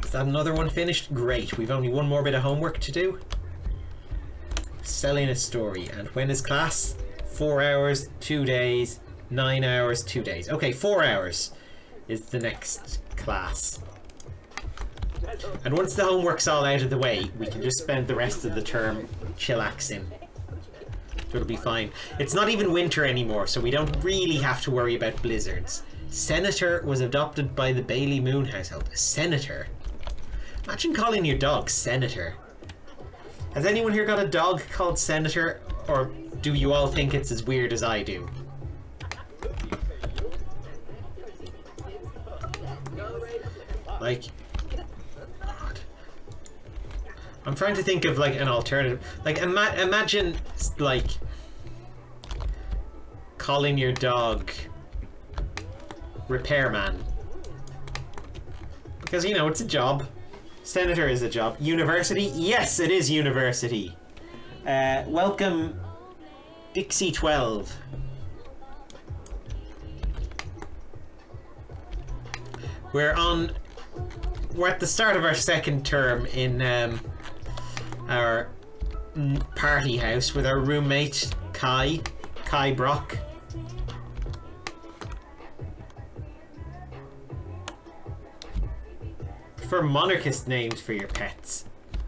Is that another one finished? Great. We've only one more bit of homework to do. Selling a story. And when is class? 4 hours, 2 days, 9 hours, 2 days. Okay, 4 hours is the next class. And once the homework's all out of the way, we can just spend the rest of the term chillaxing. It'll be fine. It's not even winter anymore, so we don't really have to worry about blizzards. Senator was adopted by the Bailey Moon household. A senator? Imagine calling your dog Senator. Has anyone here got a dog called Senator? Or do you all think it's as weird as I do? Like, God. I'm trying to think of like an alternative. Like, imagine like calling your dog Repairman, because you know it's a job. Senator is a job. University? Yes, it is university. Welcome, Dixie 12. We're at the start of our second term in our party house with our roommate Kai Brock. For monarchist names for your pets.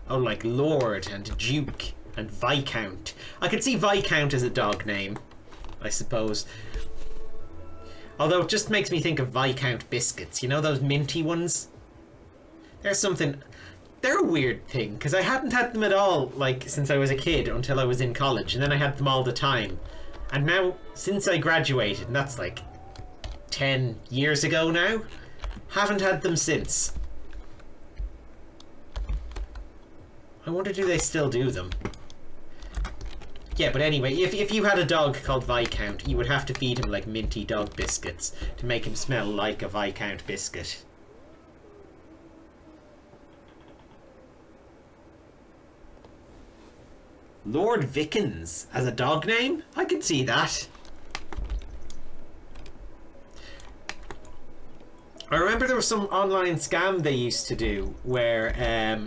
Oh, like Lord and Duke and Viscount. I could see Viscount as a dog name, I suppose. Although it just makes me think of Viscount biscuits. You know those minty ones? There's something... They're a weird thing, because I hadn't had them at all, like, since I was a kid until I was in college, and then I had them all the time. And now, since I graduated, and that's like 10 years ago now, haven't had them since. I wonder, do they still do them? Yeah, but anyway, if you had a dog called Viscount, you would have to feed him like minty dog biscuits to make him smell like a Viscount biscuit. Lord Vickens as a dog name? I could see that. I remember there was some online scam they used to do where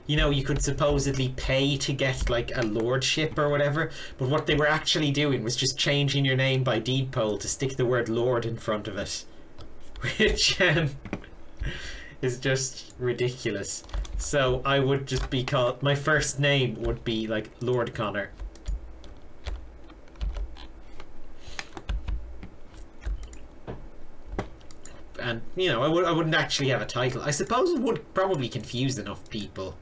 you know, you could supposedly pay to get like a lordship or whatever, but what they were actually doing was just changing your name by deed poll to stick the word Lord in front of it, which is just ridiculous. So I would just be called, my first name would be like Lord Connor. And, you know, I wouldn't actually have a title. I suppose it would probably confuse enough people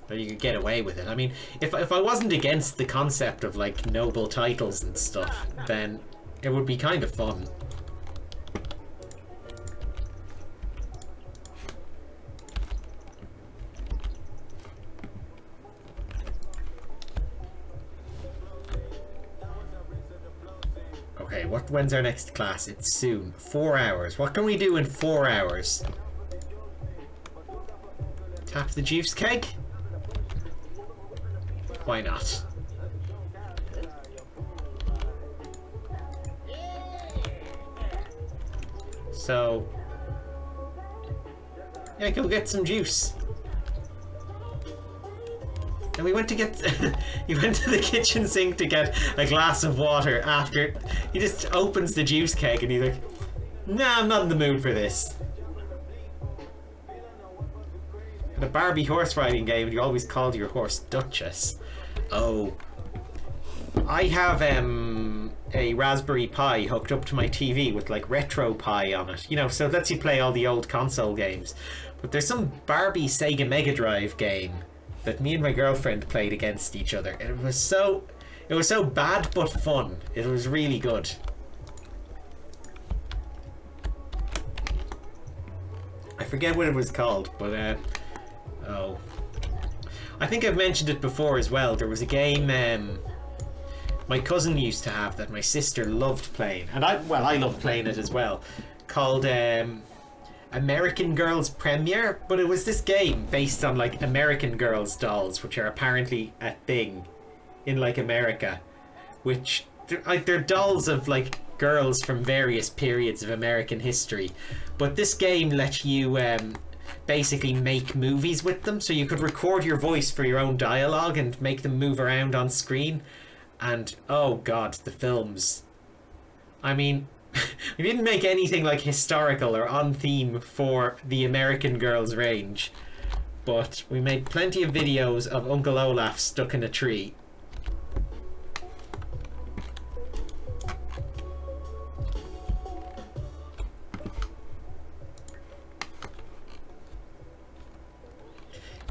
that you could get away with it. I mean, if I wasn't against the concept of like noble titles and stuff, then it would be kind of fun. Okay, when's our next class? It's soon. 4 hours. What can we do in 4 hours? Tap the juice keg? Why not? So, yeah, go get some juice. And we went to get... he went to the kitchen sink to get a glass of water after... He just opens the juice keg and he's like, nah, I'm not in the mood for this. In a Barbie horse riding game, you always called your horse Duchess. Oh. I have a Raspberry Pi hooked up to my TV with like Retro Pi on it. You know, so it lets you play all the old console games. But there's some Barbie Sega Mega Drive game that me and my girlfriend played against each other. And it was so bad but fun. It was really good. I forget what it was called, but oh. I think I've mentioned it before as well. There was a game my cousin used to have that my sister loved playing, and I loved playing it as well, called American Girls Premiere, but it was this game based on like American Girls dolls, which are apparently a thing in like America, which they're dolls of like girls from various periods of American history, but this game let you basically make movies with them, so you could record your voice for your own dialogue and make them move around on screen. And oh god, the films. I mean, we didn't make anything like historical or on theme for the American Girls range, but we made plenty of videos of Uncle Olaf stuck in a tree.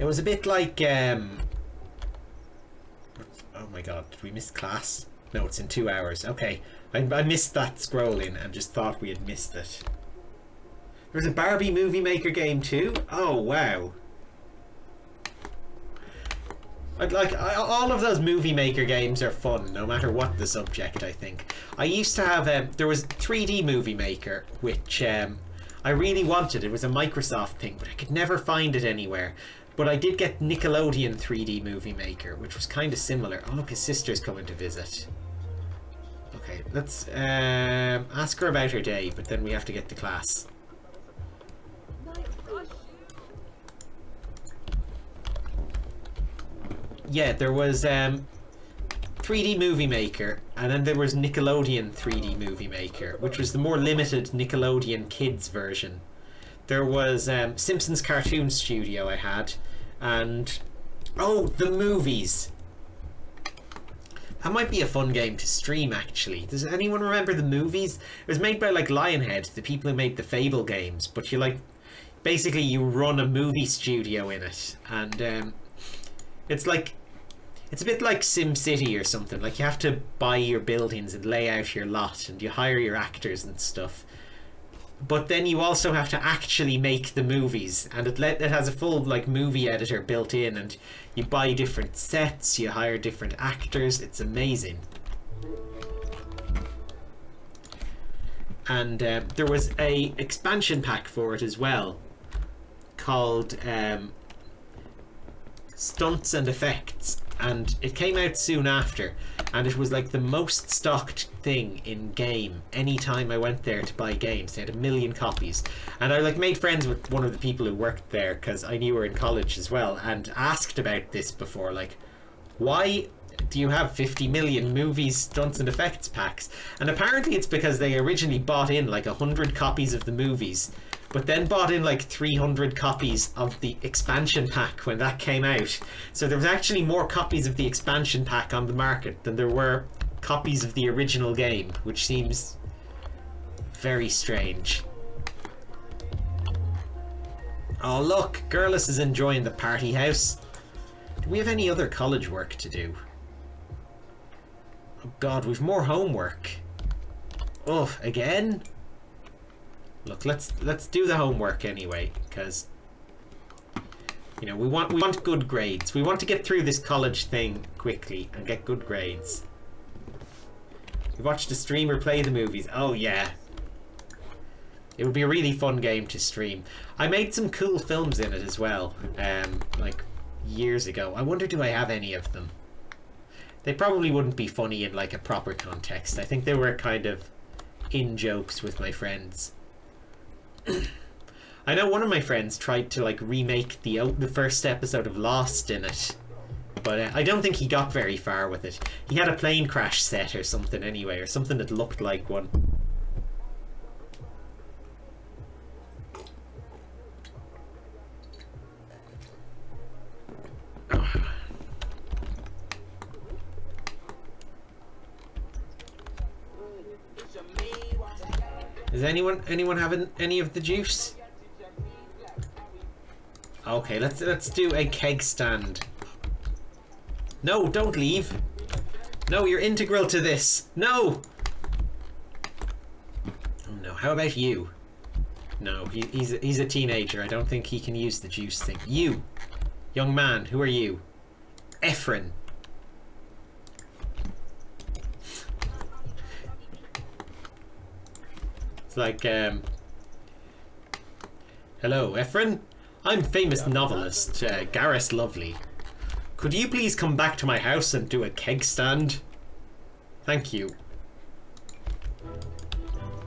It was a bit like, oh my god, did we miss class? No, it's in 2 hours. Okay, I missed that scrolling and just thought we had missed it. There's a Barbie Movie Maker game too? Oh, wow. All of those Movie Maker games are fun, no matter what the subject, I think. I used to have, there was 3D Movie Maker, which I really wanted. It was a Microsoft thing, but I could never find it anywhere. But I did get Nickelodeon 3D Movie Maker, which was kind of similar. Oh, look, his sister's coming to visit. Okay, let's ask her about her day, but then we have to get to class. Yeah, there was 3D Movie Maker, and then there was Nickelodeon 3D Movie Maker, which was the more limited Nickelodeon Kids version. There was Simpsons Cartoon Studio I had, and oh, the movies. That might be a fun game to stream, actually. Does anyone remember the movies? It was made by like Lionhead, the people who made the Fable games, but you like basically you run a movie studio in it, and it's like, it's a bit like SimCity or something. Like you have to buy your buildings and lay out your lot, and you hire your actors and stuff. But then you also have to actually make the movies, and it has a full like movie editor built in, and you buy different sets, you hire different actors. It's amazing. And there was a expansion pack for it as well, called Stunts and Effects, and it came out soon after, and it was like the most stocked thing in game anytime I went there to buy games. They had 1 million copies, and I like made friends with one of the people who worked there because I knew her in college as well, and asked about this before, like, why do you have 50 million movies, stunts and effects packs? And apparently it's because they originally bought in like 100 copies of the movies, but then bought in like 300 copies of the expansion pack when that came out. So there was actually more copies of the expansion pack on the market than there were copies of the original game, which seems very strange. Oh look, Girlus is enjoying the party house. Do we have any other college work to do? Oh god, we've more homework. Oh, again? Look, let's do the homework anyway, because you know we want good grades. We want to get through this college thing quickly and get good grades. We watched a streamer play the movies. Oh yeah, it would be a really fun game to stream. I made some cool films in it as well, like years ago. I wonder, do I have any of them? They probably wouldn't be funny in like a proper context. I think they were kind of in jokes with my friends. I know one of my friends tried to like remake the first episode of Lost in it, but I don't think he got very far with it. He had a plane crash set or something anyway, or something that looked like one. Is anyone having any of the juice? Okay, let's do a keg stand. No, don't leave. No, you're integral to this. No. Oh no, how about you? No, he's a teenager. I don't think he can use the juice thing. You, young man, who are you? Efren. It's like, hello, Efren? I'm famous novelist, Gareth Lovely. Could you please come back to my house and do a keg stand? Thank you.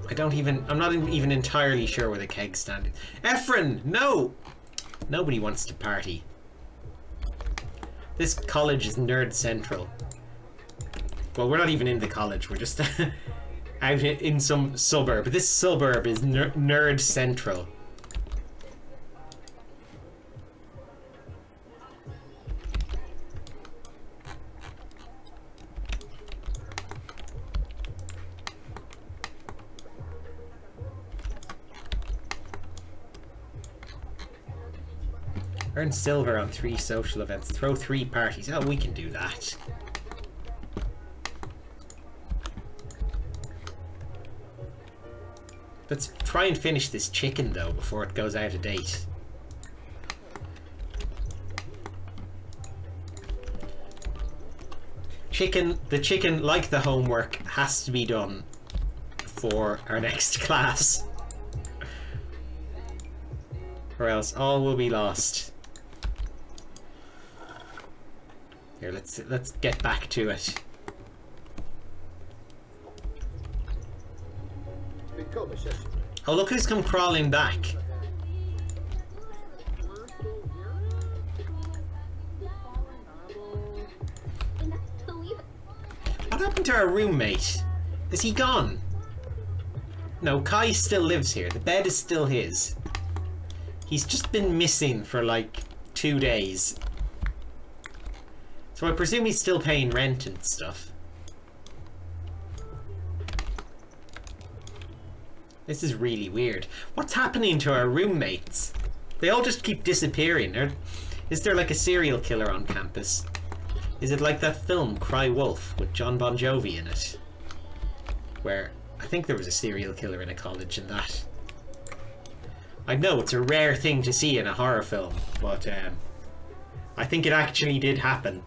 I'm not even entirely sure where the keg stand is. Efren, no! Nobody wants to party. This college is nerd central. Well, we're not even in the college, we're just out in some suburb. This suburb is nerd central. Earn silver on 3 social events. Throw 3 parties. Oh, we can do that. Let's try and finish this chicken though before it goes out of date. The chicken, like the homework, has to be done for our next class. Or else all will be lost. Here, let's get back to it. Oh, look who's come crawling back. What happened to our roommate? Is he gone? No, Kai still lives here. The bed is still his. He's just been missing for like 2 days. So I presume he's still paying rent and stuff. This is really weird. What's happening to our roommates? They all just keep disappearing. Is there like a serial killer on campus? Is it like that film, Cry Wolf, with John Bon Jovi in it? Where I think there was a serial killer in a college in that. I know it's a rare thing to see in a horror film, but I think it actually did happen.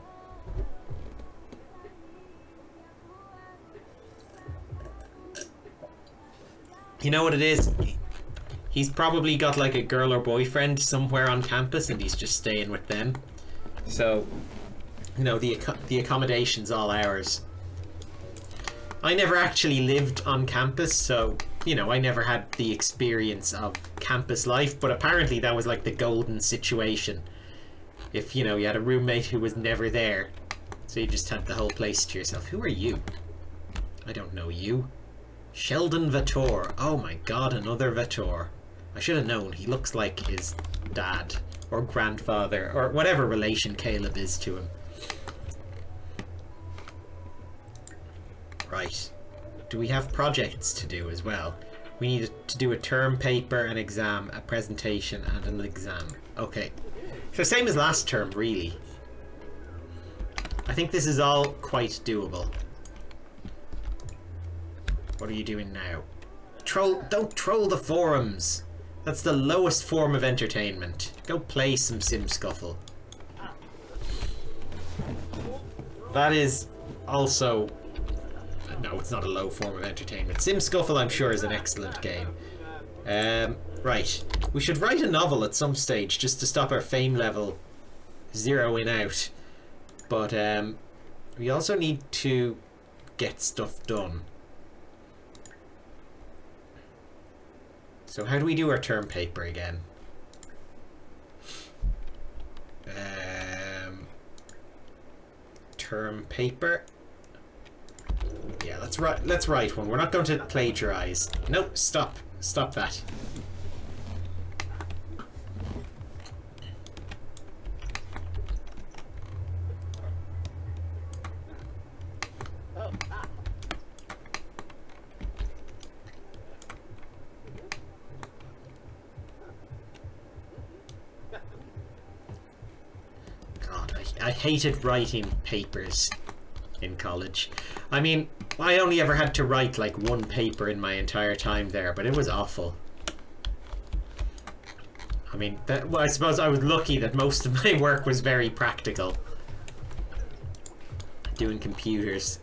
You know what it is? He's probably got like a girl or boyfriend somewhere on campus and he's just staying with them. So, you know, the accommodation's all ours. I never actually lived on campus, so, you know, I never had the experience of campus life, but apparently that was like the golden situation. If, you know, you had a roommate who was never there, so you just had the whole place to yourself. Who are you? I don't know you. Sheldon Vettor. Oh my god, another Vettor. I should have known. He looks like his dad or grandfather or whatever relation Caleb is to him. Right. Do we have projects to do as well? We need to do a term paper, an exam, a presentation, and an exam. Okay. So same as last term, really. I think this is all quite doable. What are you doing now? Don't troll the forums. That's the lowest form of entertainment. Go play some Sim Scuffle. That is also... No, it's not a low form of entertainment. Sim Scuffle, I'm sure, is an excellent game. Right. We should write a novel at some stage just to stop our fame level zeroing out. But we also need to get stuff done. So how do we do our term paper again? Term paper. Yeah, let's write one. We're not going to plagiarize. No, stop that. I hated writing papers in college. I mean, I only ever had to write like one paper in my entire time there, but it was awful. I mean, well, I suppose I was lucky that most of my work was very practical. Doing computers.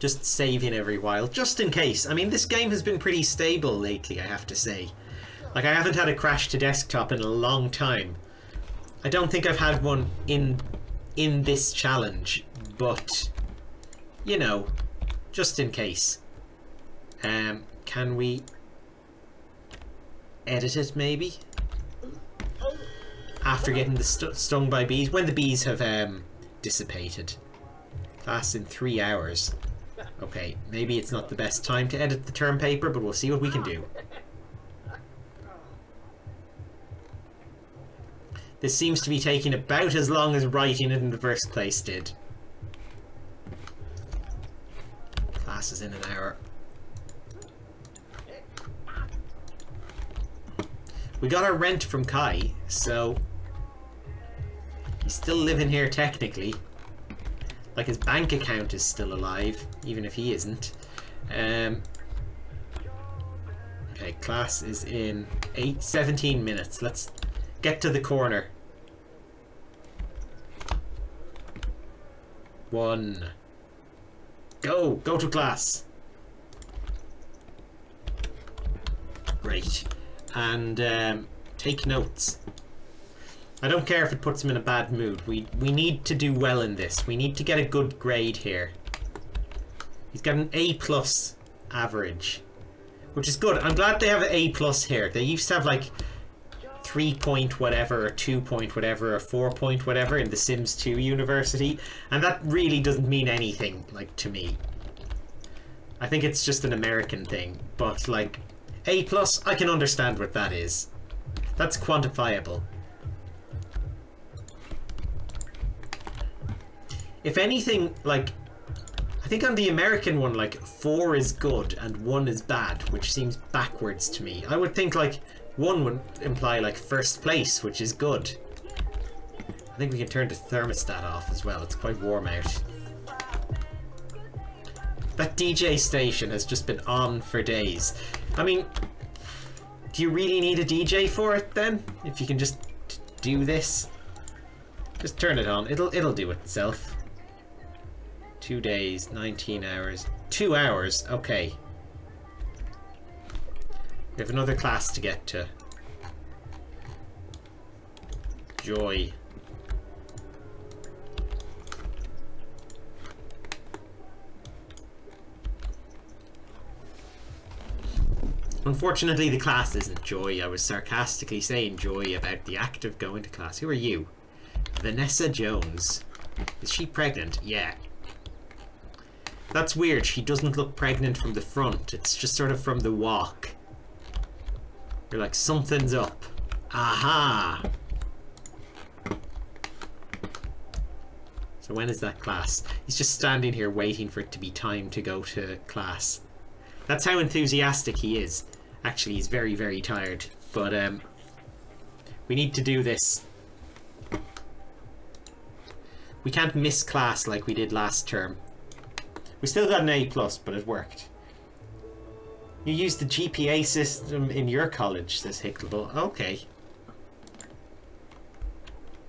Just saving every while, just in case. I mean, this game has been pretty stable lately, I have to say. Like, I haven't had a crash to desktop in a long time. I don't think I've had one in this challenge, but, you know, just in case. Can we edit it, maybe? After getting stung by bees, when the bees have dissipated. Class in 3 hours. Okay, maybe it's not the best time to edit the term paper, but we'll see what we can do. This seems to be taking about as long as writing it in the first place did. Class class is in an hour. We got our rent from Kai, so he's still living here technically. Like, his bank account is still alive, even if he isn't. Okay, class is in 17 minutes. Let's get to the corner. 1. Go to class. Great. And take notes. I don't care if it puts him in a bad mood. We need to do well in this. We need to get a good grade here. He's got an A+ average, which is good. I'm glad they have an A+ here. They used to have like 3 point whatever, or 2 point whatever, or 4 point whatever in the Sims 2 University, and that really doesn't mean anything, like, to me. I think it's just an American thing, but like A+, I can understand what that is. That's quantifiable. If anything, like, I think on the American one, like, 4 is good and 1 is bad, which seems backwards to me. I would think, like, 1 would imply, like, first place, which is good. I think we can turn the thermostat off as well. It's quite warm out. That DJ station has just been on for days. I mean, do you really need a DJ for it, then? If you can just do this? Just turn it on. It'll do it itself. 2 days, 19 hours, 2 hours, okay. We have another class to get to. Joy. Unfortunately, the class isn't Joy. I was sarcastically saying Joy about the act of going to class. Who are you? Vanessa Jones. Is she pregnant? Yeah. That's weird. She doesn't look pregnant from the front. It's just sort of from the walk. You're like, something's up. Aha! So when is that class? He's just standing here waiting for it to be time to go to class. That's how enthusiastic he is. Actually, he's very, very tired. But we need to do this. We can't miss class like we did last term. We still got an A+, but it worked. You used the GPA system in your college, says Hickleable. Okay.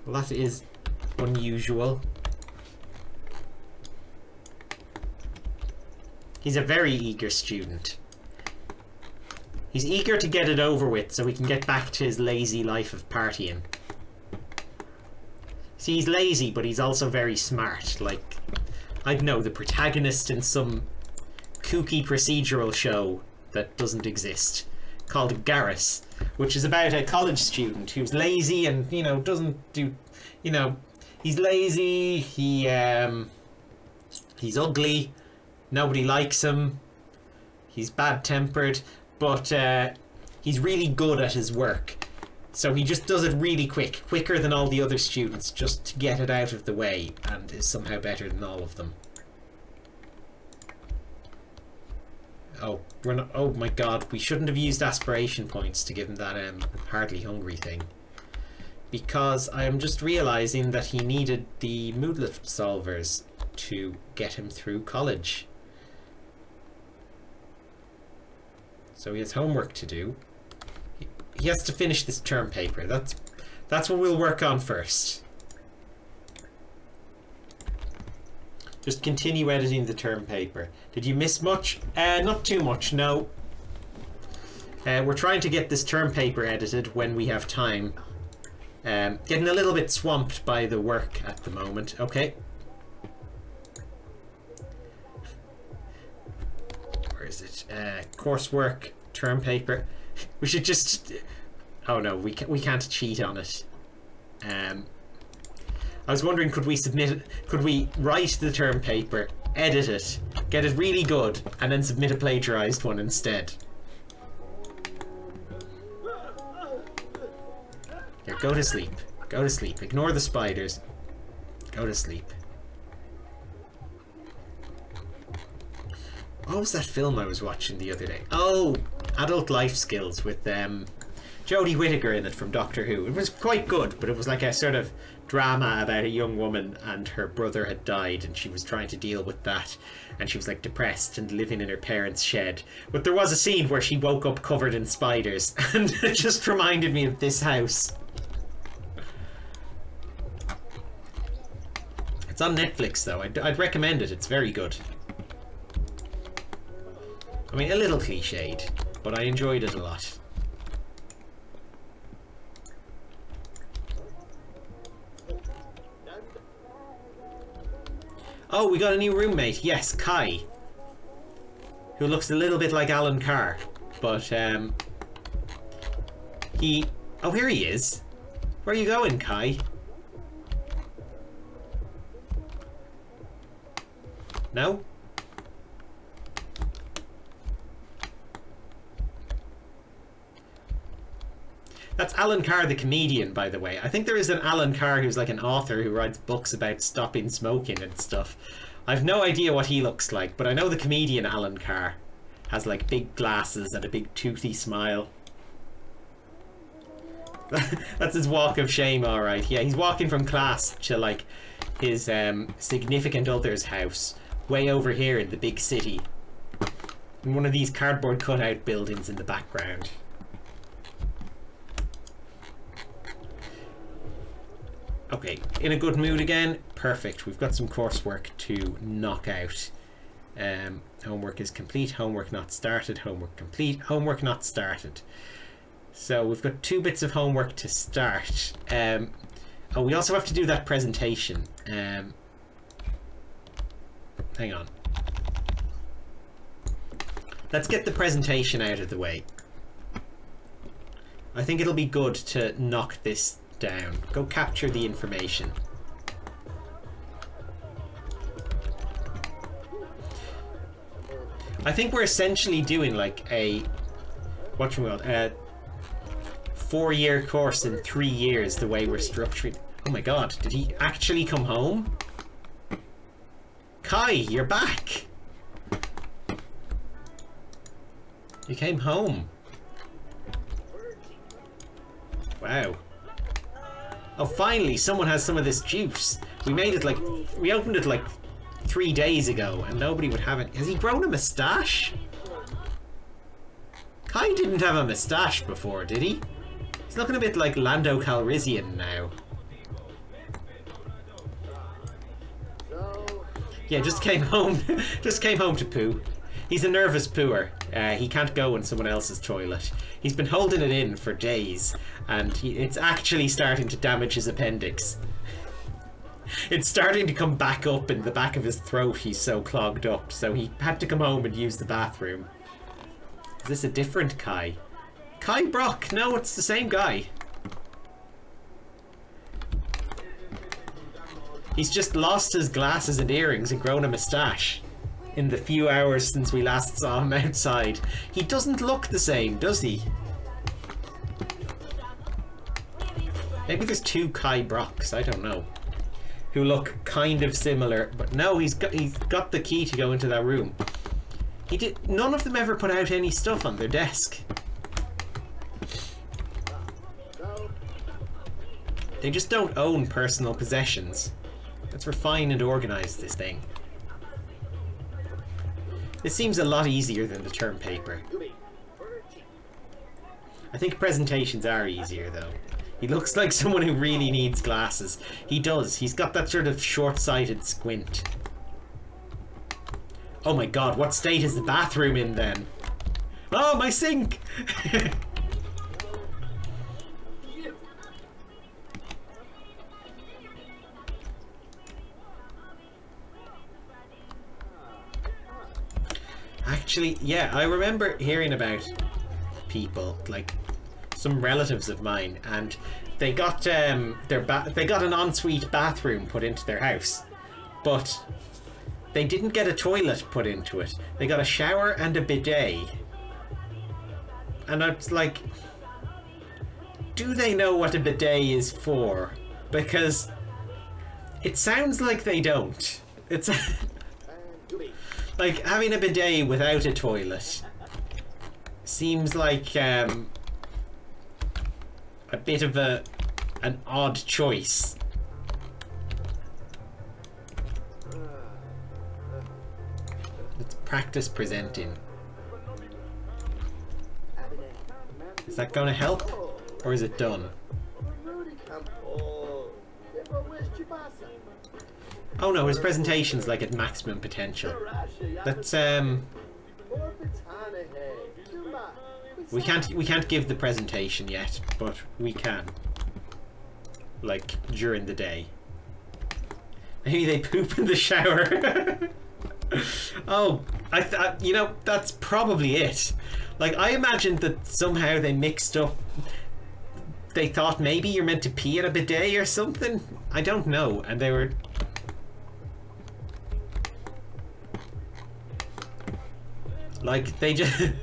Well, that is unusual. He's a very eager student. He's eager to get it over with so he can get back to his lazy life of partying. See, he's lazy, but he's also very smart. Like, I don't know, the protagonist in some kooky procedural show that doesn't exist called Garrus, which is about a college student who's lazy and, you know, doesn't do, you know, he's lazy, he's ugly, nobody likes him, he's bad-tempered, but he's really good at his work. So he just does it really quick, quicker than all the other students, just to get it out of the way, and is somehow better than all of them. Oh, we're not. Oh my god, we shouldn't have used aspiration points to give him that hardly hungry thing. Because I am just realizing that he needed the moodlet solvers to get him through college. So he has homework to do. He has to finish this term paper. That's what we'll work on first. Just continue editing the term paper. Did you miss much? Not too much, no. We're trying to get this term paper edited when we have time. Getting a little bit swamped by the work at the moment. Okay. Where is it? Coursework, term paper. We should just... Oh no, we can't cheat on it. I was wondering, could we submit it? Could we write the term paper, edit it, get it really good, and then submit a plagiarized one instead? Here, go to sleep. Go to sleep. Ignore the spiders. Go to sleep. What was that film I was watching the other day? Oh, Adult Life Skills with Jodie Whittaker in it from Doctor Who. It was quite good, but it was like a sort of drama about a young woman and her brother had died and she was trying to deal with that, and she was like depressed and living in her parents' shed. But there was a scene where she woke up covered in spiders and it just reminded me of this house. It's on Netflix though. I'd recommend it. It's very good. I mean, a little cliched, but I enjoyed it a lot. Oh, we got a new roommate. Yes, Kai. Who looks a little bit like Alan Carr. But, he... Oh, here he is. Where are you going, Kai? No? That's Alan Carr, the comedian, by the way. I think there is an Alan Carr who's like an author who writes books about stopping smoking and stuff. I've no idea what he looks like, but I know the comedian Alan Carr has like big glasses and a big toothy smile. That's his walk of shame, alright. Yeah, he's walking from class to like his significant other's house way over here in the big city. In one of these cardboard cutout buildings in the background. Okay, in a good mood again. Perfect. We've got some coursework to knock out. Homework is complete. Homework not started. Homework complete. Homework not started. So we've got 2 bits of homework to start. Oh, we also have to do that presentation. Hang on. Let's get the presentation out of the way. I think it'll be good to knock this down. Go capture the information. I think we're essentially doing like a 4-year course in 3 years, the way we're structuring. Oh my god, did he actually come home? Kai, you're back! You came home. Wow. Oh, finally, someone has some of this juice. We made it like... We opened it like 3 days ago and nobody would have it. Has he grown a moustache? Kai didn't have a moustache before, did he? He's looking a bit like Lando Calrissian now. Yeah, just came home. Just came home to poo. He's a nervous pooer. He can't go in someone else's toilet. He's been holding it in for days, and it's actually starting to damage his appendix. It's starting to come back up in the back of his throat. He's so clogged up, so he had to come home and use the bathroom. Is this a different Kai? Kai Brock! No, it's the same guy. He's just lost his glasses and earrings and grown a moustache in the few hours since we last saw him outside. He doesn't look the same, does he? Maybe there's 2 Kai Brocks, I don't know, who look kind of similar, but no, he's got the key to go into that room. None of them ever put out any stuff on their desk. They just don't own personal possessions. Let's refine and organize this thing. This seems a lot easier than the term paper. I think presentations are easier though. He looks like someone who really needs glasses. He does. He's got that sort of short-sighted squint. Oh my god, what state is the bathroom in then? Oh, my sink! Actually, yeah, I remember hearing about people, like some relatives of mine, and they got they got an ensuite bathroom put into their house, but they didn't get a toilet put into it. They got a shower and a bidet. And I was like, do they know what a bidet is for? Because it sounds like they don't. It's Like, having a bidet without a toilet seems like a bit of an odd choice. Let's practice presenting. Is that going to help? Or is it done? Oh no, his presentation's like at maximum potential. Let's we can't give the presentation yet, but we can. Like during the day. Maybe they poop in the shower. Oh, you know, that's probably it. Like, I imagined that somehow they mixed up. They thought maybe you're meant to pee in a bidet or something. I don't know, and they were. Like, they just.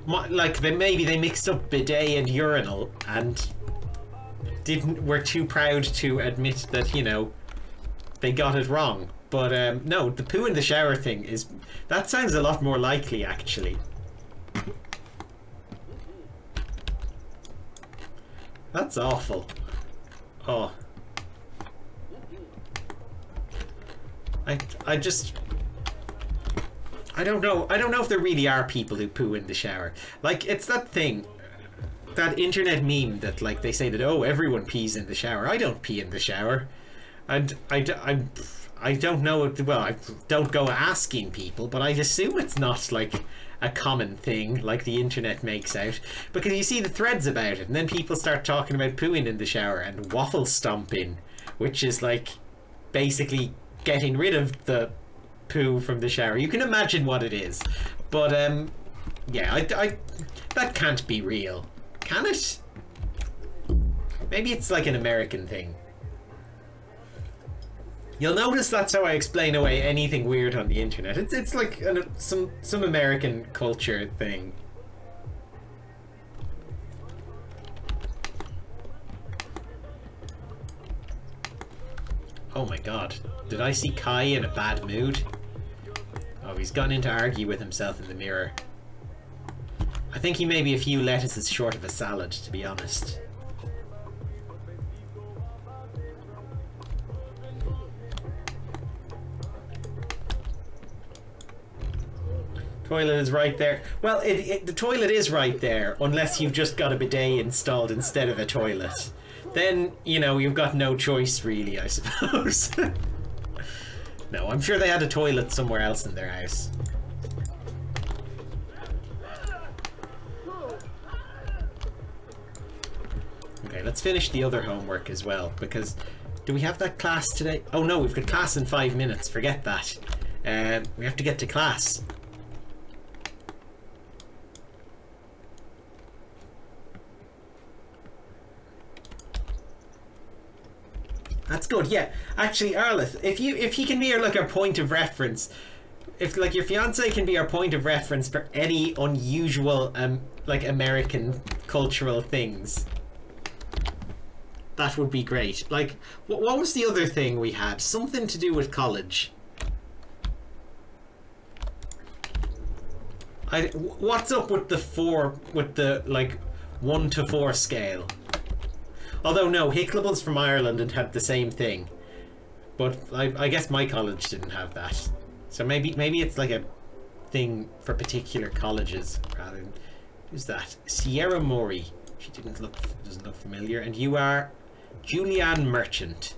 Like, maybe they mixed up bidet and urinal and were too proud to admit that, you know, they got it wrong. But no, the poo in the shower thing that sounds a lot more likely, actually. That's awful. Oh. I don't know. I don't know if there really are people who poo in the shower. Like, it's that thing, that internet meme that, like, they say that, oh, everyone pees in the shower. I don't pee in the shower. And I don't know. Well, I don't go asking people, but I assume it's not like a common thing like the internet makes out, because you see the threads about it, and then people start talking about pooing in the shower and waffle stomping, which is like basically getting rid of the poo from the shower. You can imagine what it is, but yeah, I that can't be real, can it? Maybe it's like an American thing. You'll notice that's how I explain away anything weird on the internet. It's like some American culture thing. Oh my god. Did I see Kai in a bad mood? Oh, he's gone in to argue with himself in the mirror. I think he may be a few lettuces short of a salad, to be honest. Toilet is right there. Well, the toilet is right there, unless you've just got a bidet installed instead of a toilet. Then, you know, you've got no choice, really, I suppose. No, I'm sure they had a toilet somewhere else in their house. Okay, let's finish the other homework as well, because do we have that class today? Oh no, we've got class in 5 minutes. Forget that. We have to get to class. That's good, yeah. Actually, Arlith, if he can be like our point of reference, if like your fiance can be our point of reference for any unusual like American cultural things, that would be great. Like, what was the other thing we had? Something to do with college. What's up with the like 1 to 4 scale? Although no, Hicklables from Ireland had the same thing, but I guess my college didn't have that. So maybe it's like a thing for particular colleges rather than. Who's that? Sierra Mori. She doesn't look familiar. And you are Julianne Merchant.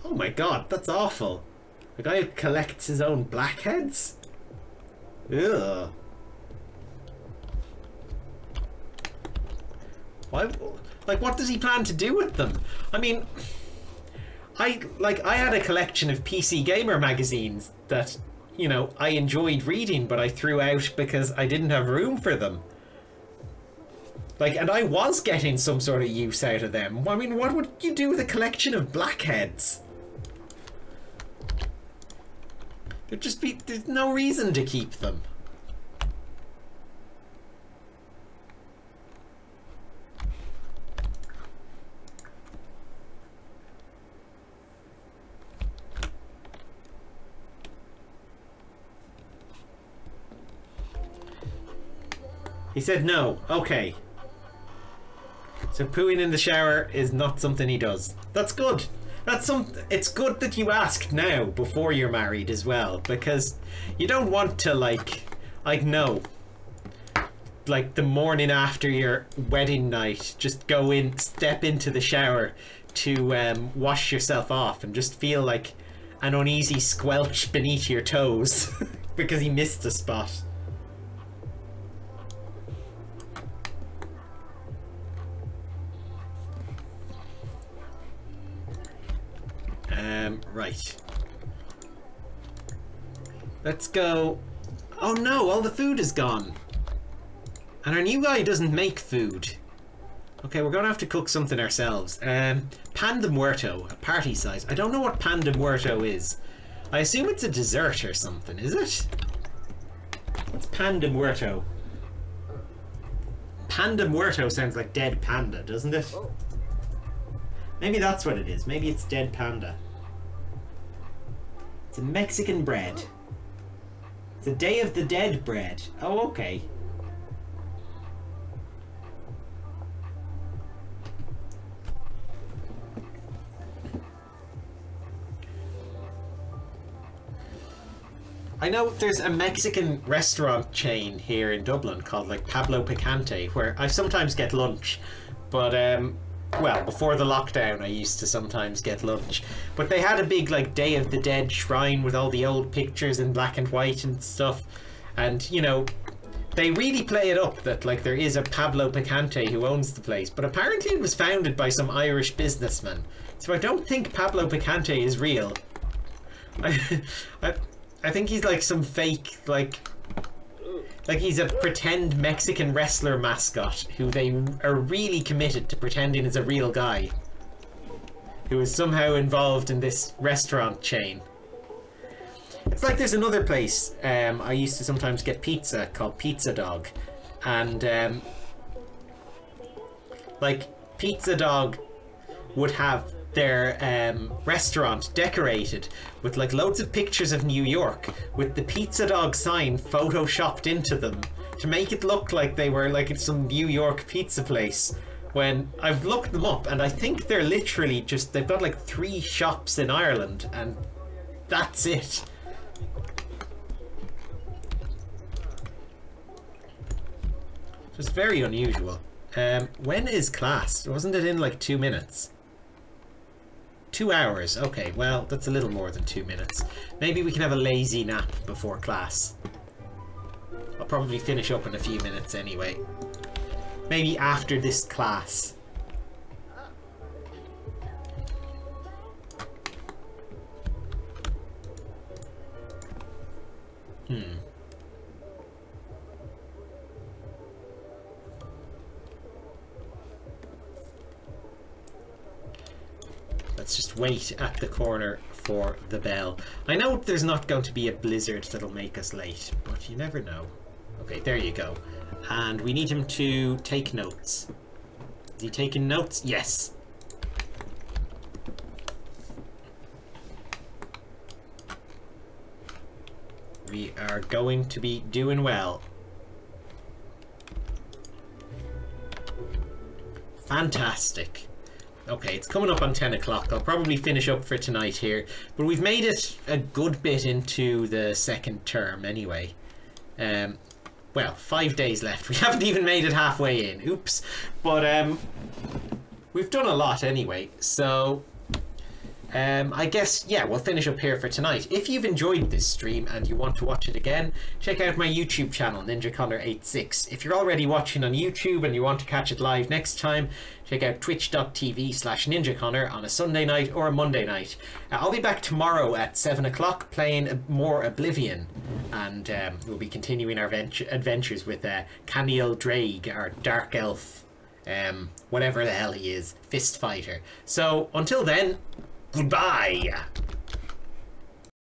Oh my god, that's awful. A guy who collects his own blackheads? Ugh. Why? Like, what does he plan to do with them? I mean, I had a collection of PC Gamer magazines that, you know, I enjoyed reading, but I threw out because I didn't have room for them. Like, and I was getting some sort of use out of them. I mean, what would you do with a collection of blackheads? There's no reason to keep them. He said no. Okay. So pooing in the shower is not something he does. That's good. It's good that you asked now before you're married as well, because you don't want to like know, like the morning after your wedding night, just go in, step into the shower to wash yourself off and just feel like an uneasy squelch beneath your toes because he missed a spot. Right. Let's go. Oh no, all the food is gone. And our new guy doesn't make food. Okay, we're gonna have to cook something ourselves. Pan de muerto, a party size. I don't know what pan de muerto is. I assume it's a dessert or something, is it? What's pan de muerto? Pan de muerto sounds like dead panda, doesn't it? Maybe that's what it is. Maybe it's dead panda. It's a Mexican bread. It's a Day of the Dead bread. Oh, okay. I know there's a Mexican restaurant chain here in Dublin called like Pablo Picante, where I sometimes get lunch, but well, before the lockdown I used to sometimes get lunch, but they had a big like Day of the Dead shrine with all the old pictures in black and white and stuff, and you know, they really play it up that like there is a Pablo Picante who owns the place, but apparently it was founded by some Irish businessman, so I don't think Pablo Picante is real. I think he's like some fake, like he's a pretend Mexican wrestler mascot who they are really committed to pretending is a real guy who is somehow involved in this restaurant chain. It's like there's another place I used to sometimes get pizza called Pizza Dog, and like Pizza Dog would have their restaurant decorated with like loads of pictures of New York with the Pizza Dog sign photoshopped into them to make it look like they were like it's some New York pizza place, when I've looked them up and I think they're literally just, they've got like 3 shops in Ireland and that's it. Just very unusual. When is class? Wasn't it in like 2 minutes? 2 hours. Okay, well, that's a little more than 2 minutes. Maybe we can have a lazy nap before class. I'll probably finish up in a few minutes anyway. Maybe after this class. Let's just wait at the corner for the bell. I know there's not going to be a blizzard that'll make us late, but you never know. Okay, there you go. And we need him to take notes. Is he taking notes? Yes. We are going to be doing well. Fantastic. Okay, it's coming up on 10 o'clock. I'll probably finish up for tonight here, but we've made it a good bit into the second term anyway. Well, 5 days left. We haven't even made it halfway in. Oops. But we've done a lot anyway, so I guess, yeah, we'll finish up here for tonight. If you've enjoyed this stream and you want to watch it again, check out my YouTube channel, NinjaConnor86. If you're already watching on YouTube and you want to catch it live next time, check out twitch.tv/NinjaConnor on a Sunday night or a Monday night. I'll be back tomorrow at 7 o'clock playing more Oblivion, and we'll be continuing our adventures with Caniel Drake, our Dark Elf, whatever the hell he is, fist fighter. So until then, goodbye!